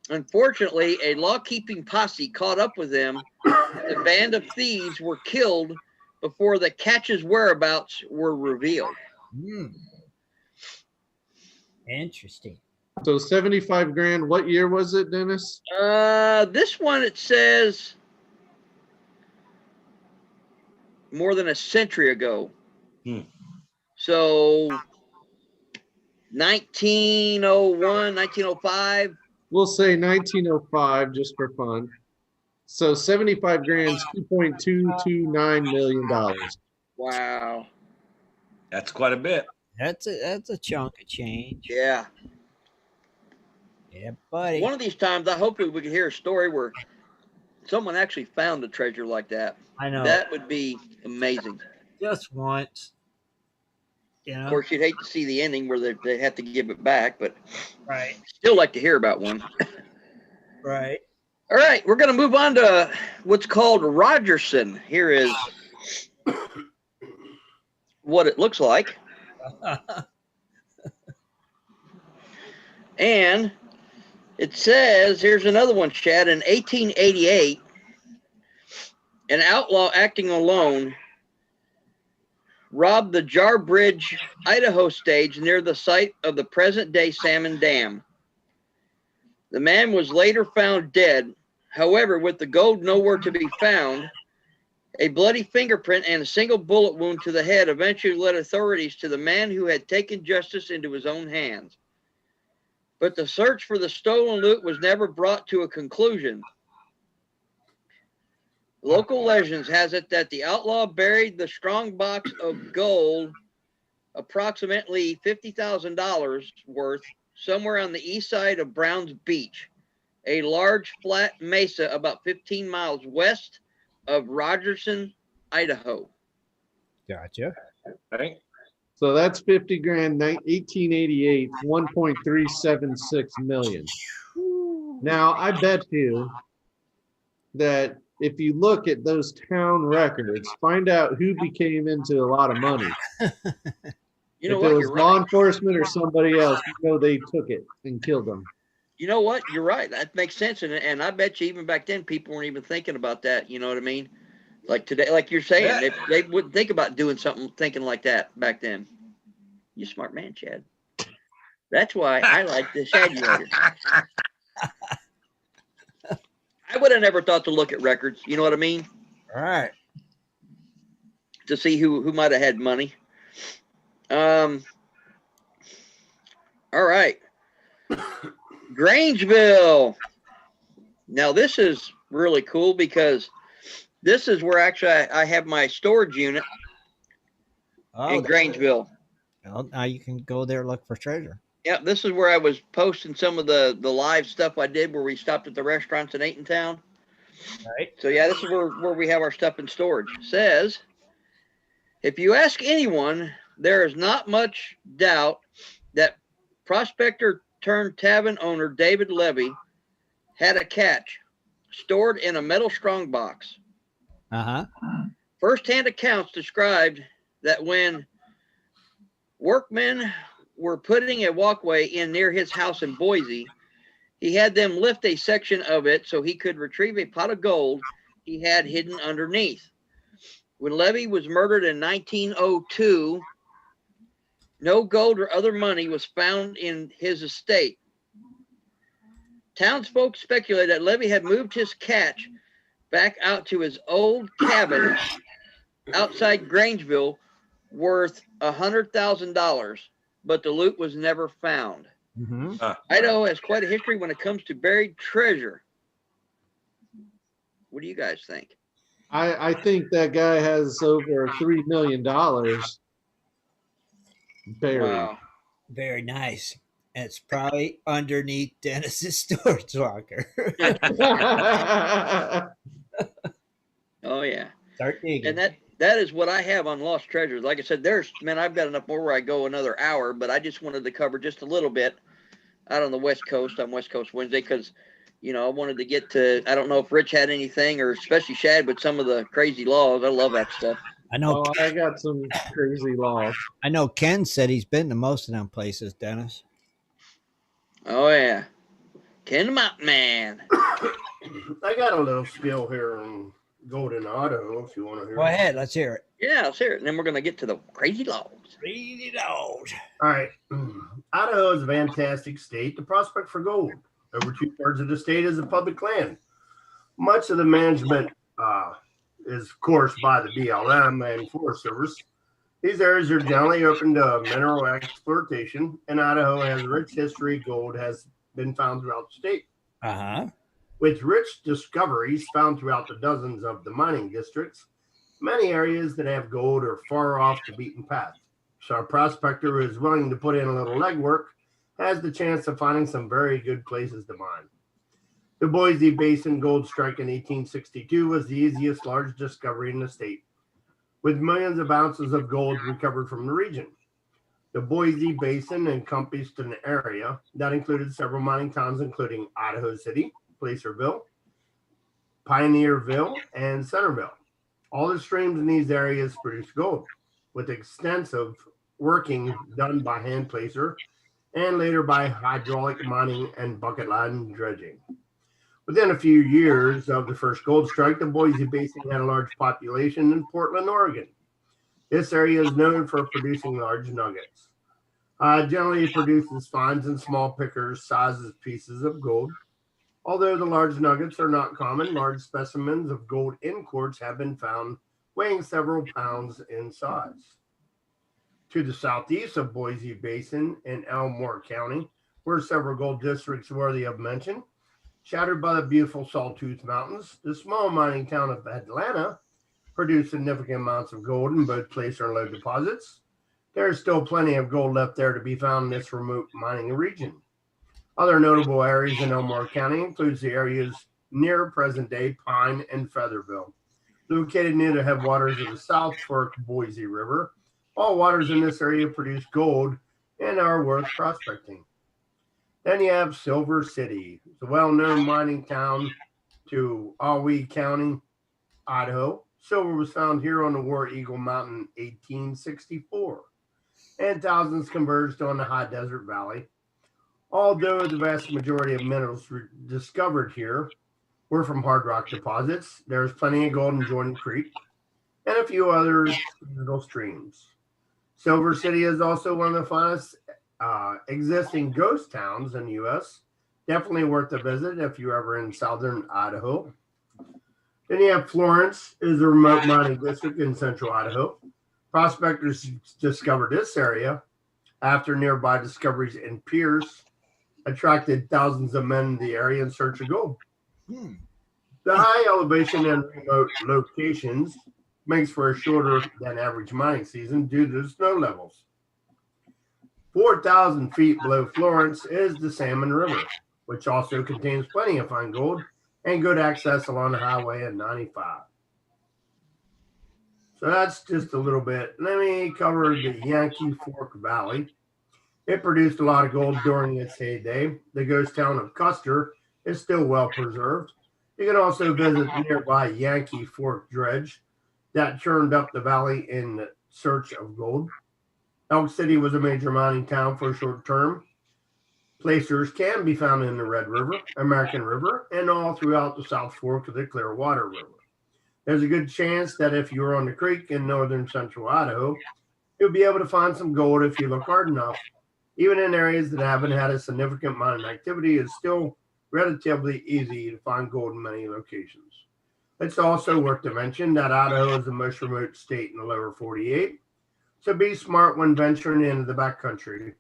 S1: Unfortunately, a law-keeping posse caught up with them. The band of thieves were killed before the cache's whereabouts were revealed.
S3: Interesting.
S6: So 75 grand. What year was it, Dennis?
S1: This one, it says more than a century ago. So 1901, 1905.
S6: We'll say 1905 just for fun. So 75 grand is $2.229 million.
S1: Wow.
S7: That's quite a bit.
S3: That's a chunk of change.
S1: Yeah.
S3: Yeah, buddy.
S1: One of these times, I hope we could hear a story where someone actually found a treasure like that.
S3: I know.
S1: That would be amazing.
S3: Just once. You know?
S1: Of course, you'd hate to see the ending where they have to give it back, but
S3: right.
S1: Still like to hear about one.
S3: Right.
S1: All right, we're going to move on to what's called Rogerson. Here is what it looks like. And it says, here's another one, Chad. In 1888, an outlaw acting alone robbed the Jar Bridge, Idaho stage near the site of the present-day Salmon Dam. The man was later found dead. However, with the gold nowhere to be found, a bloody fingerprint and a single bullet wound to the head eventually led authorities to the man who had taken justice into his own hands. But the search for the stolen loot was never brought to a conclusion. Local legends has it that the outlaw buried the strong box of gold, approximately $50,000 worth, somewhere on the east side of Browns Beach, a large flat mesa about 15 miles west of Rogerson, Idaho.
S3: Gotcha.
S7: Right.
S6: So that's 50 grand, 1888, 1.376 million. Now, I bet you that if you look at those town records, find out who became into a lot of money.
S1: You know
S6: if
S1: what?
S6: it was
S1: You're
S6: law
S1: right.
S6: enforcement or somebody else, you know they took it and killed them.
S1: You know what? You're right. That makes sense. And I bet you even back then, people weren't even thinking about that. You know what I mean? Like today, like you're saying,
S7: Yeah.
S1: they wouldn't think about doing something thinking like that back then. You smart man, Chad. That's why I like this agitator. I would have never thought to look at records. You know what I mean?
S3: All right.
S1: To see who might have had money. All right. Grangeville. Now this is really cool because this is where actually I have my storage unit in Grangeville.
S3: Well, now you can go there and look for treasure.
S1: Yeah, this is where I was posting some of the live stuff I did where we stopped at the restaurants in Aitontown.
S3: Right.
S1: So yeah, this is where we have our stuff in storage. It says, if you ask anyone, there is not much doubt that prospector turned tavern owner David Levy had a catch stored in a metal strongbox.
S3: Uh-huh.
S1: First-hand accounts described that when workmen were putting a walkway in near his house in Boise. He had them lift a section of it so he could retrieve a pot of gold he had hidden underneath. When Levy was murdered in 1902, no gold or other money was found in his estate. Townsfolk speculate that Levy had moved his catch back out to his old cabin outside Grangeville worth $100,000, but the loot was never found.
S3: Mm-hmm.
S1: Idaho has quite a history when it comes to buried treasure. What do you guys think?
S6: I think that guy has over $3 million buried.
S1: Wow.
S3: Very nice. It's probably underneath Dennis's storage locker.
S1: Oh yeah.
S3: Start digging.
S1: And that is what I have on Lost Treasures. Like I said, I've got enough more where I go another hour, but I just wanted to cover just a little bit out on the West Coast on West Coast Wednesday because, I wanted to get to, I don't know if Rich had anything or especially Shad, but some of the crazy laws. I love that stuff.
S3: I know.
S6: Oh, I got some crazy laws.
S3: I know Ken said he's been to most of them places, Dennis.
S1: Oh yeah. Ken the Mountain Man.
S5: I got a little spiel here on Golden Idaho if you want to hear
S3: Go ahead, let's hear it.
S1: Yeah, let's hear it. And then we're going to get to the crazy laws.
S3: Crazy laws.
S5: All right. Idaho is a fantastic state to prospect for gold. Over 2/3 of the state is a public land. Much of the management is, of course, by the BLM and Forest Service. These areas are generally open to mineral exploitation, and Idaho has a rich history. Gold has been found throughout the state.
S3: Uh-huh.
S5: With rich discoveries found throughout the dozens of the mining districts, many areas that have gold are far off the beaten path. So a prospector who is willing to put in a little legwork has the chance of finding some very good places to mine. The Boise Basin gold strike in 1862 was the easiest large discovery in the state, with millions of ounces of gold recovered from the region. The Boise Basin encompassed an area that included several mining towns, including Idaho City, Placerville, Pioneerville, and Centerville. All the streams in these areas produce gold, with extensive working done by hand placer and later by hydraulic mining and bucket line dredging. Within a few years of the first gold strike, the Boise Basin had a large population in Portland, Oregon. This area is known for producing large nuggets. Generally, it produces fines and small pickers sizes pieces of gold. Although the large nuggets are not common, large specimens of gold in quartz have been found weighing several pounds in size. To the southeast of Boise Basin in Elmore County were several gold districts worthy of mention. Shattered by the beautiful Sawtooth Mountains, the small mining town of Atlanta produced significant amounts of gold in both placer and lode deposits. There is still plenty of gold left there to be found in this remote mining region. Other notable areas in Elmore County includes the areas near present-day Pine and Featherville, located near the headwaters of the South Fork Boise River. All waters in this area produce gold and are worth prospecting. Then you have Silver City, the well-known mining town to Auwee County, Idaho. Silver was found here on the War Eagle Mountain in 1864, and thousands converged on the high desert valley. Although the vast majority of minerals discovered here were from hard rock deposits, there is plenty of gold in Jordan Creek and a few other seasonal streams. Silver City is also one of the finest existing ghost towns in the U.S. Definitely worth a visit if you're ever in southern Idaho. Then you have Florence, is a remote mining district in central Idaho. Prospectors discovered this area after nearby discoveries in Pierce attracted thousands of men in the area in search of gold. The high elevation and remote locations makes for a shorter than average mining season due to the snow levels. 4,000 feet below Florence is the Salmon River, which also contains plenty of fine gold and good access along the highway at 95. So that's just a little bit. Let me cover the Yankee Fork Valley. It produced a lot of gold during its heyday. The ghost town of Custer is still well preserved. You can also visit nearby Yankee Fork Dredge that churned up the valley in search of gold. Elk City was a major mining town for a short term. Placers can be found in the Red River, American River, and all throughout the South Fork of the Clearwater River. There's a good chance that if you're on the creek in northern central Idaho, you'll be able to find some gold if you look hard enough. Even in areas that haven't had a significant mining activity, it's still relatively easy to find gold in many locations. It's also worth to mention that Idaho is the most remote state in the lower 48, so be smart when venturing into the backcountry.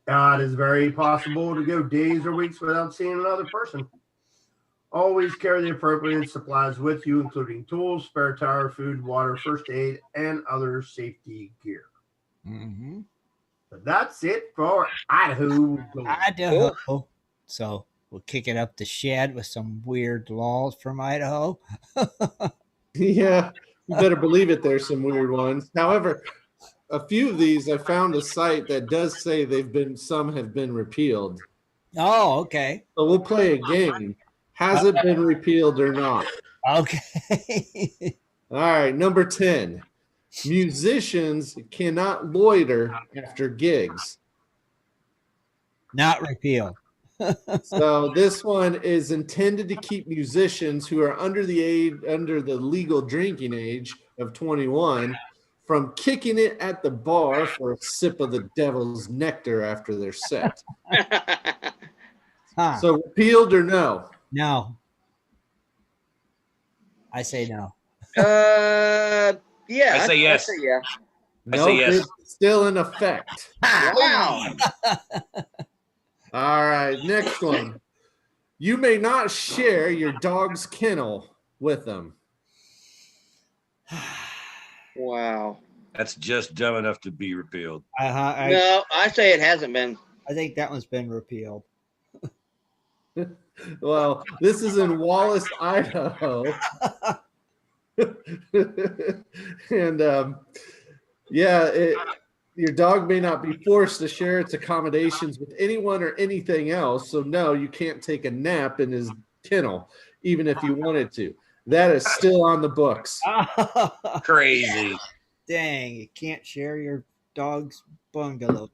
S5: It is very possible to go days or weeks without seeing another person. Always carry the appropriate supplies with you, including tools, spare tire, food, water, first aid, and other safety gear.
S3: Mm-hmm.
S5: But that's it for Idaho.
S3: Idaho. So we'll kick it up to Shad with some weird laws from Idaho.
S6: Yeah, you better believe it. There's some weird ones. However, a few of these, I found a site that does say some have been repealed.
S3: Oh, okay.
S6: So we'll play a game. Has it been repealed or not?
S3: Okay.
S6: All right, number 10. Musicians cannot loiter after gigs.
S3: Not repealed.
S6: So this one is intended to keep musicians who are under the legal drinking age of 21 from kicking it at the bar for a sip of the devil's nectar after their set.
S3: Huh.
S6: So repealed or no?
S3: No. I say no.
S1: Yeah.
S7: I say yes.
S1: I say yeah.
S7: I say yes.
S6: It's still in effect.
S1: Wow.
S6: All right, next one. You may not share your dog's kennel with them.
S1: Wow.
S7: That's just dumb enough to be repealed.
S1: No, I say it hasn't been.
S3: I think that one's been repealed.
S6: Well, this is in Wallace, Idaho. And your dog may not be forced to share its accommodations with anyone or anything else. So no, you can't take a nap in his kennel, even if you wanted to. That is still on the books.
S7: Crazy.
S3: Dang, you can't share your dog's bungalow.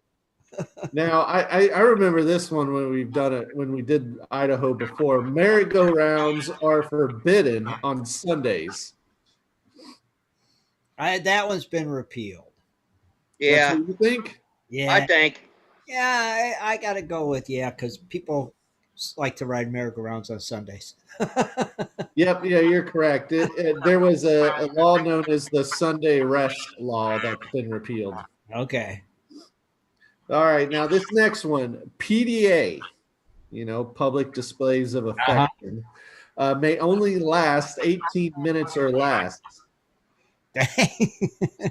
S6: Now, I remember this one when we've done it, when we did Idaho before. Merry-go-rounds are forbidden on Sundays.
S3: That one's been repealed.
S1: Yeah.
S6: That's what you think?
S3: Yeah.
S1: I think.
S3: Yeah, I got to go with because people like to ride merry-go-rounds on Sundays.
S6: Yep, yeah, you're correct. There was a law known as the Sunday Rest Law that's been repealed.
S3: Okay.
S6: All right, now this next one, PDA, public displays of affection, may only last 18 minutes or less.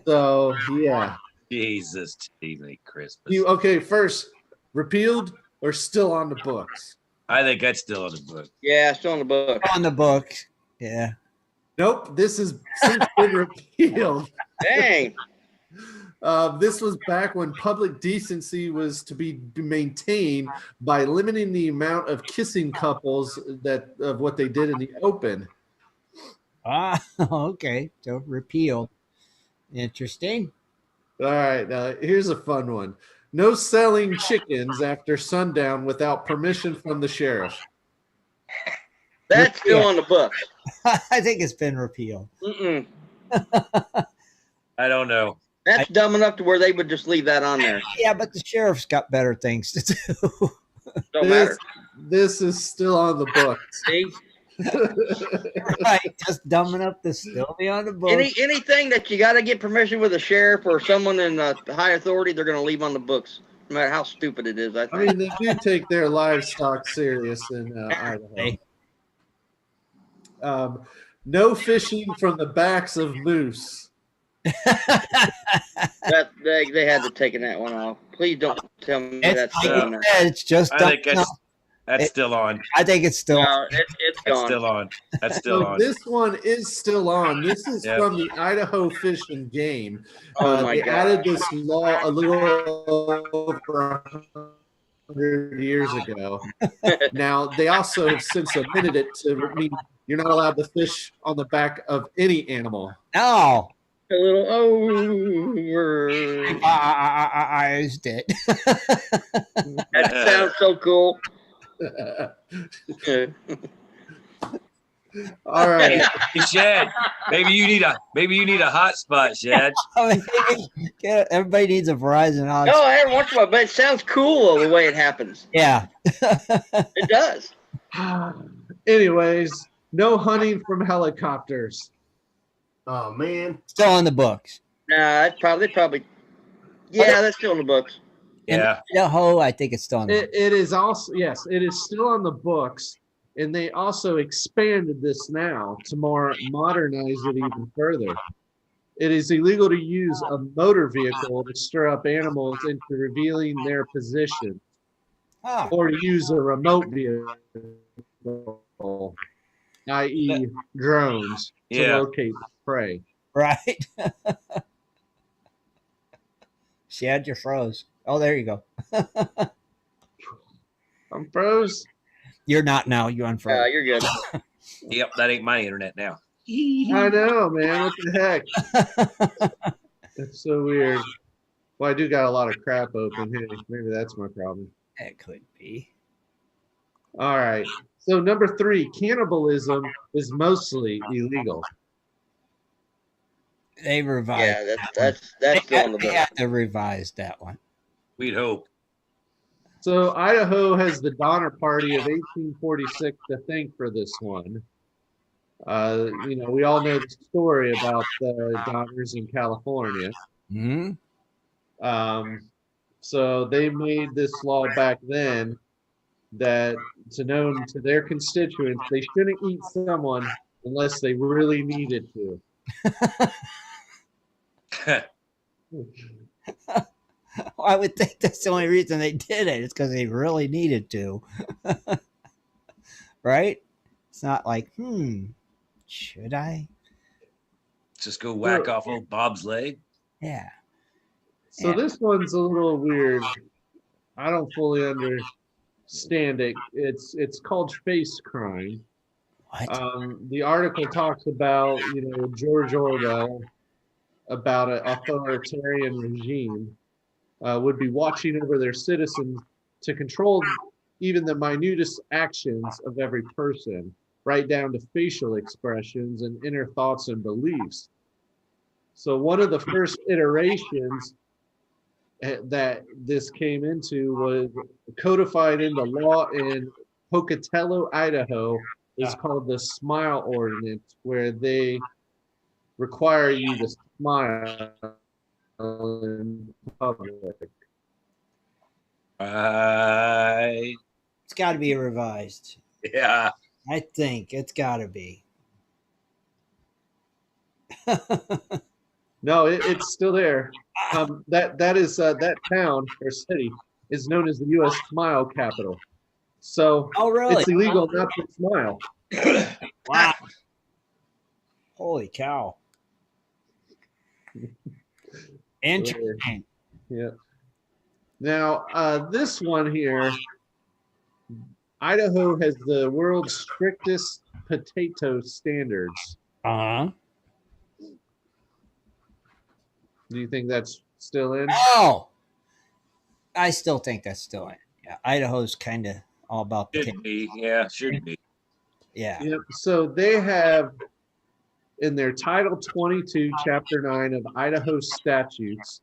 S6: So, yeah.
S7: Jesus, TV Christmas.
S6: First, repealed or still on the books?
S7: I think that's still on the book.
S1: Yeah, still on the book.
S3: On the book. Yeah.
S6: Nope, this has since been repealed.
S1: Dang.
S6: This was back when public decency was to be maintained by limiting the amount of kissing couples of what they did in the open.
S3: Okay. So repealed. Interesting.
S6: All right, now here's a fun one. No selling chickens after sundown without permission from the sheriff.
S1: That's still on the book.
S3: I think it's been repealed.
S1: Mm-mm.
S7: I don't know.
S1: That's dumb enough to where they would just leave that on there.
S3: Yeah, but the sheriff's got better things to do.
S1: Don't matter.
S6: This is still on the book.
S1: See?
S3: Right, just dumb enough to still be on the book.
S1: Anything that you got to get permission with a sheriff or someone in high authority, they're going to leave on the books, no matter how stupid it is. I think.
S6: I mean, they do take their livestock serious in Idaho. No fishing from the backs of moose.
S1: That they had to take that one off. Please don't tell me that's still on there.
S3: It's just.
S7: I think that's still on.
S3: I think it's still.
S1: No, it's
S7: That's
S1: gone.
S7: still on. That's still on.
S6: This one is still on. This is from the Idaho Fish and Game.
S1: Oh my
S6: they
S1: God.
S6: added this law a little over 100 years ago. Now, they also have since amended it to mean you're not allowed to fish on the back of any animal.
S3: Oh.
S1: A little over.
S3: I did.
S1: That sounds so cool. Yeah.
S6: All right.
S7: Hey, Shad, maybe you need a hot spot, Shad.
S3: Everybody needs a Verizon hotspot.
S1: No, every once in a while, but it sounds cool the way it happens.
S3: Yeah.
S1: It does.
S6: Anyways, no hunting from helicopters.
S5: Oh man.
S3: Still in the books.
S1: Nah, it's probably. Yeah, that's still in the books.
S7: Yeah.
S3: In Idaho, I think it's still in the books.
S6: It is also, yes, it is still on the books. And they also expanded this now to more modernize it even further. It is illegal to use a motor vehicle to stir up animals into revealing their position, or to use a remote vehicle, i.e. drones, to locate prey.
S3: Right. Shad, you're froze. Oh, there you go.
S6: I'm froze.
S3: You're not now. You unfroze.
S1: You're good.
S7: Yep, that ain't my internet now.
S6: I know, man. What the heck? That's so weird. Well, I do got a lot of crap open here. Maybe that's my problem.
S3: It could be.
S6: All right. So number 3, cannibalism is mostly illegal.
S3: They revised.
S1: Yeah, that's still in the
S3: They
S1: book.
S3: have to revise that one.
S7: We'd hope.
S6: So Idaho has the Donner Party of 1846 to thank for this one. You know, we all know the story about the Donners in California.
S3: Mm-hmm.
S6: So they made this law back then that to known to their constituents, they shouldn't eat someone unless they really needed to.
S3: I would think that's the only reason they did it. It's because they really needed to. Right? It's not like, should I?
S7: Just go whack off old Bob's leg.
S3: Yeah.
S6: So this one's a little weird. I don't fully understand it. It's called face crime.
S3: What?
S6: The article talks about, George Orwell, about an authoritarian regime would be watching over their citizens to control even the minutest actions of every person, right down to facial expressions and inner thoughts and beliefs. So one of the first iterations that this came into was codified into law in Pocatello, Idaho. It's called the Smile Ordinance, where they require you to smile in public.
S7: Right.
S3: It's got to be revised.
S7: Yeah.
S3: I think it's got to be.
S6: No, it's still there. That is that town or city is known as the U.S. Smile Capital. So
S3: really?
S6: It's illegal not to smile.
S3: Wow. Holy cow. Interesting.
S6: Yeah. Now, this one here, Idaho has the world's strictest potato standards.
S3: Uh-huh.
S6: Do you think that's still in?
S3: Oh, I still think that's still in. Yeah, Idaho's kind of all about the
S7: Should be. Yeah, should be.
S6: Yeah. Yep. So they have in their Title 22, Chapter 9 of Idaho statutes,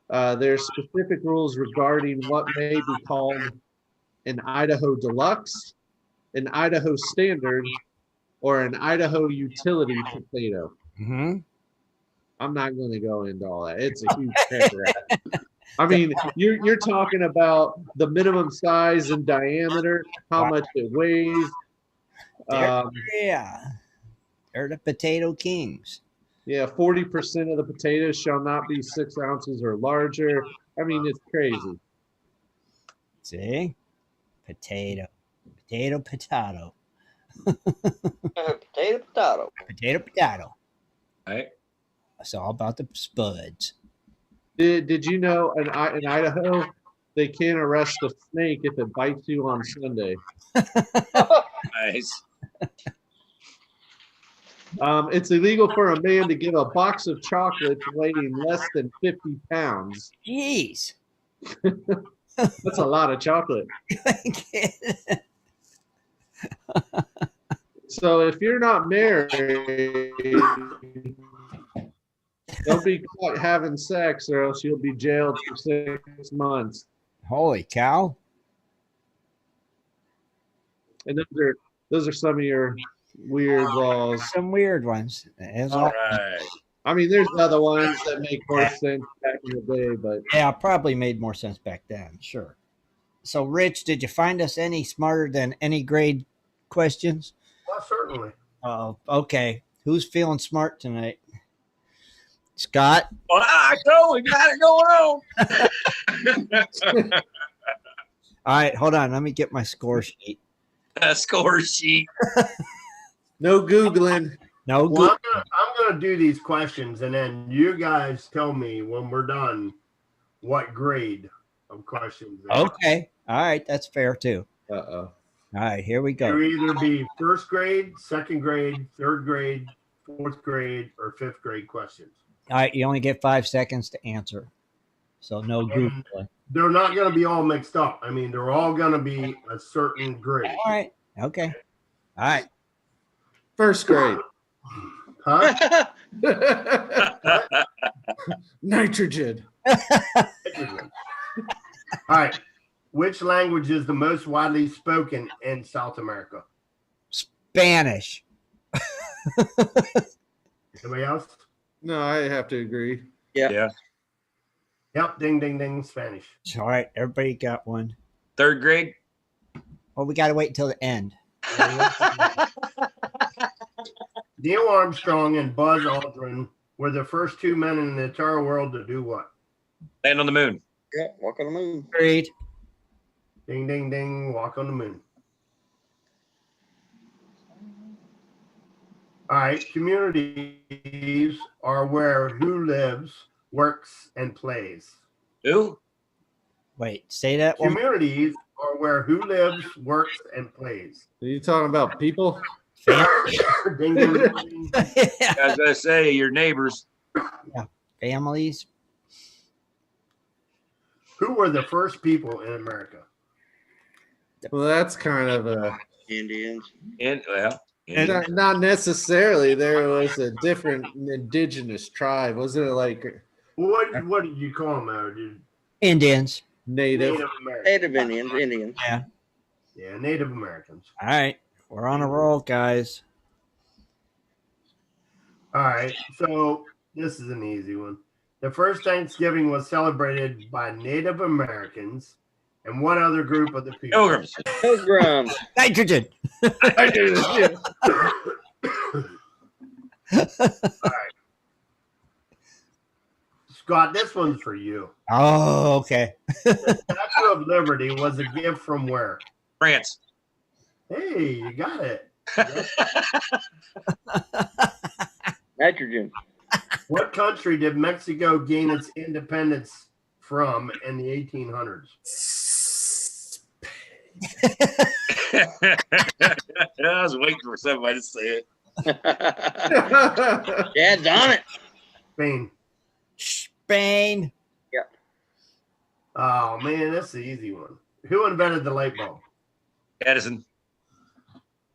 S6: there's specific rules regarding what may be called an Idaho Deluxe, an Idaho Standard, or an Idaho Utility potato.
S3: Mm-hmm.
S6: I'm not going to go into all that. It's a huge paragraph. I mean, you're talking about the minimum size and diameter, how much it weighs.
S3: Yeah. They're the potato kings.
S6: Yeah, 40% of the potatoes shall not be 6 ounces or larger. I mean, it's crazy.
S3: See? Potato. Potato, potato.
S1: Potato, potato.
S3: Potato, potato.
S7: All right.
S3: It's all about the spuds.
S6: Did you know in Idaho, they can't arrest a snake if it bites you on Sunday?
S7: Nice.
S6: It's illegal for a man to give a box of chocolates weighing less than 50 pounds.
S3: Jeez.
S6: That's a lot of chocolate. So if you're not married, don't be caught having sex, or else you'll be jailed for 6 months.
S3: Holy cow.
S6: And those are some of your weird laws.
S3: Some weird ones. As
S7: All
S3: all-
S7: right.
S6: I mean, there's other ones that make more sense back in the day, but
S3: Yeah, probably made more sense back then. Sure. So, Rich, did you find us any smarter than any grade questions?
S5: Well, certainly.
S3: Oh, okay. Who's feeling smart tonight? Scott?
S7: Well, I totally got it going on.
S3: All right, hold on. Let me get my score sheet.
S7: Score sheet.
S6: no Googling.
S3: No
S5: Well,
S3: good.
S5: I'm gonna do these questions, and then you guys tell me when we're done what grade of questions. they are.
S3: Okay. All right. That's fair, too.
S6: Uh-oh.
S3: All right. Here we
S5: You
S3: go.
S5: either be first grade, second grade, third grade, fourth grade, or fifth grade questions.
S3: All right. You only get 5 seconds to answer. So, no Googling.
S5: They're not going to be all mixed up. I mean, they're all going to be a certain grade.
S3: All right. Okay. All right.
S6: First grade.
S5: Huh?
S6: Nitrogen.
S5: All right. Which language is the most widely spoken in South America?
S3: Spanish.
S5: Anybody else?
S6: No, I have to agree.
S7: Yeah.
S5: Yep. Ding, ding, ding. Spanish.
S3: All right. Everybody got one.
S7: Third grade.
S3: Well, we got to wait until the end.
S5: Neil Armstrong and Buzz Aldrin were the first two men in the entire world to do what?
S7: Land on the moon.
S1: Yeah, walk on the moon.
S3: Agreed.
S5: Ding, ding, ding. Walk on the moon. All right. Communities are where who lives, works, and plays.
S7: Who?
S3: Wait, say that one.
S5: Communities are where who lives, works, and plays.
S6: Are you talking about people?
S5: Ding, ding, ding.
S7: I was gonna say your neighbors.
S3: Families.
S5: Who were the first people in America?
S6: Well, that's kind of a
S1: Indians.
S7: And well,
S6: not necessarily. There was a different indigenous tribe. Wasn't it like
S5: What did you call them? Dude?
S3: Indians.
S6: native?
S5: Native Americans.
S1: Native Indians.
S5: Yeah, Native Americans.
S3: All right. We're on a roll, guys.
S5: All right, so this is an easy one. The first Thanksgiving was celebrated by Native Americans and what other group of the people?
S7: Pilgrims.
S1: Pilgrims.
S3: Nitrogen.
S6: I do this, yeah.
S5: All right. Scott, this one's for you.
S3: Oh, okay.
S5: The Statue of Liberty was a gift from where?
S7: France.
S5: Hey, you got it.
S1: Nitrogen.
S5: What country did Mexico gain its independence from in the 1800s?
S7: I was waiting for somebody to say it.
S1: Dad's on it.
S5: Spain.
S3: Spain.
S5: Oh, man, that's the easy one. Who invented the light bulb?
S7: Edison.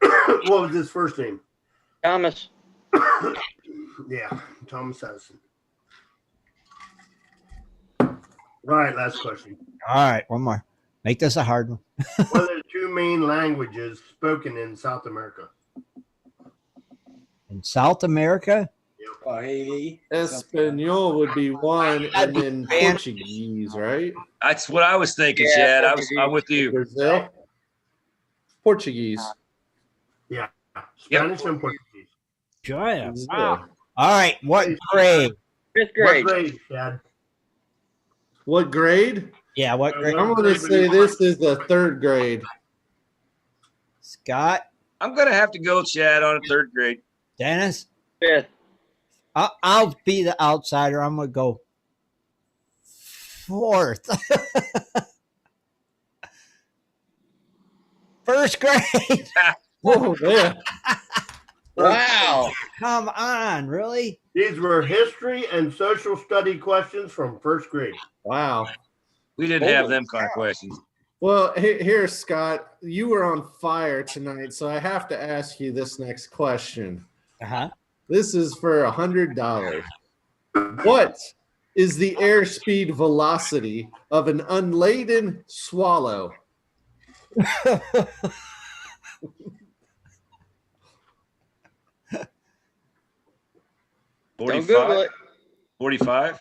S5: What was his first name?
S1: Thomas.
S5: Yeah, Thomas Edison. All right, last question.
S3: All right, one more. Make this a hard one.
S5: What are the two main languages spoken in South America?
S3: In South America?
S6: Espanol would be one, and then Portuguese, right?
S7: That's what I was thinking,
S1: Yeah,
S7: Chad. I'm with you.
S6: Brazil. Portuguese.
S5: Yeah, Spanish and Portuguese.
S3: Good.
S6: Wow.
S3: All right, what grade?
S1: Fifth
S5: What
S1: grade.
S5: grade, Chad?
S6: What grade?
S3: Yeah, what grade?
S6: I'm going to say this is the third grade.
S3: Scott?
S7: I'm gonna have to go, Chad, on a third grade.
S3: Dennis?
S1: Fifth.
S3: I'll be the outsider. I'm going to go fourth. First grade.
S6: Oh, yeah.
S1: Wow.
S3: Come on, really?
S5: These were history and social study questions from first grade.
S6: Wow.
S7: We didn't have them kind of questions.
S6: Well, here, Scott, you were on fire tonight, so I have to ask you this next question.
S3: Uh-huh.
S6: This is for $100. What is the airspeed velocity of an unladen swallow?
S1: Don't Google it.
S7: 45?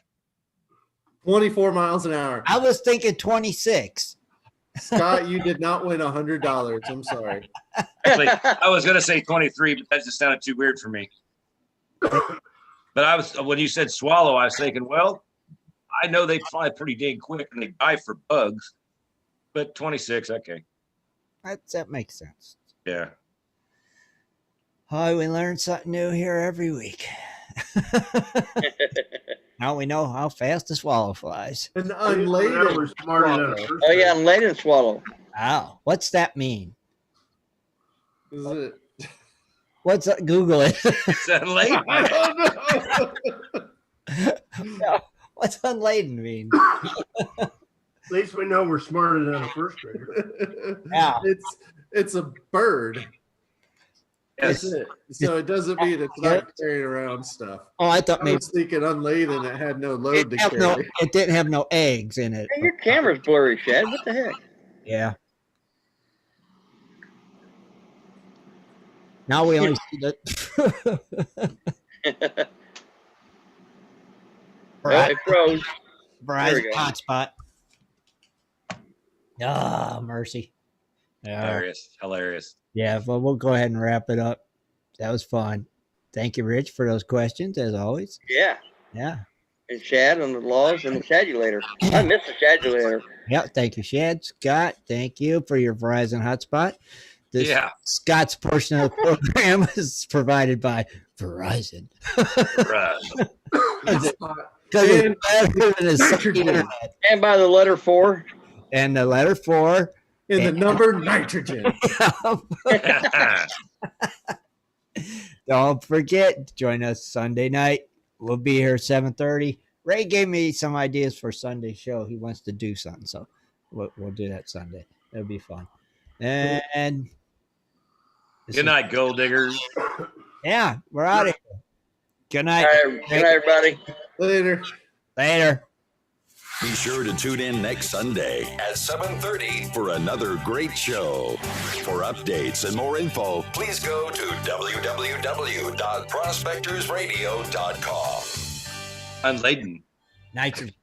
S6: 24 miles an hour.
S3: I was thinking 26.
S6: Scott, you did not win $100. I'm sorry.
S7: Actually, I was going to say 23, but that just sounded too weird for me. But when you said swallow, I was thinking, well, I know they fly pretty dang quick and they dive for bugs, but 26, okay.
S3: That makes sense.
S7: Yeah.
S3: Oh, we learn something new here every week. Now we know how fast the swallow flies.
S6: An unladen swallow.
S1: Oh, yeah, unladen swallow.
S3: Wow. What's that mean?
S6: Is it?
S3: What's that? Google it.
S7: It's unladen.
S6: I don't know.
S3: No, what's unladen mean?
S5: At least we know we're smarter than a first grader.
S3: Yeah.
S6: It's a bird.
S7: Yes.
S6: That's it. So it doesn't mean it's not carrying around stuff.
S3: Oh, I thought
S6: I
S3: maybe
S6: was thinking unladen, it had no load to carry.
S3: it didn't have no eggs in it.
S1: Hey, your camera's blurry, Shad. What the heck?
S3: Yeah. Now we only see the.
S1: Oh, it froze.
S3: Verizon hotspot. Ah, mercy. Yeah.
S7: Hilarious.
S3: Yeah, well, we'll go ahead and wrap it up. That was fun. Thank you, Rich, for those questions, as always.
S1: Yeah.
S3: Yeah.
S1: And Shad on the laws and the Shadulator. I miss the Shadulator.
S3: Yeah, thank you, Shad. Scott, thank you for your Verizon hotspot. This Scott's portion of the program is provided by Verizon.
S1: And by the letter 4.
S3: And the letter 4.
S6: And the number nitrogen.
S3: Don't forget, join us Sunday night. We'll be here 7:30. Ray gave me some ideas for Sunday show. He wants to do something, so we'll do that Sunday. It'll be fun. And
S7: good night, gold diggers.
S3: Yeah, we're out of here. Good night.
S1: Good night, everybody.
S6: Later.
S2: Be sure to tune in next Sunday at 7:30 for another great show. For updates and more info, please go to www.prospectorsradio.com.
S7: Unladen.
S3: Nitrogen.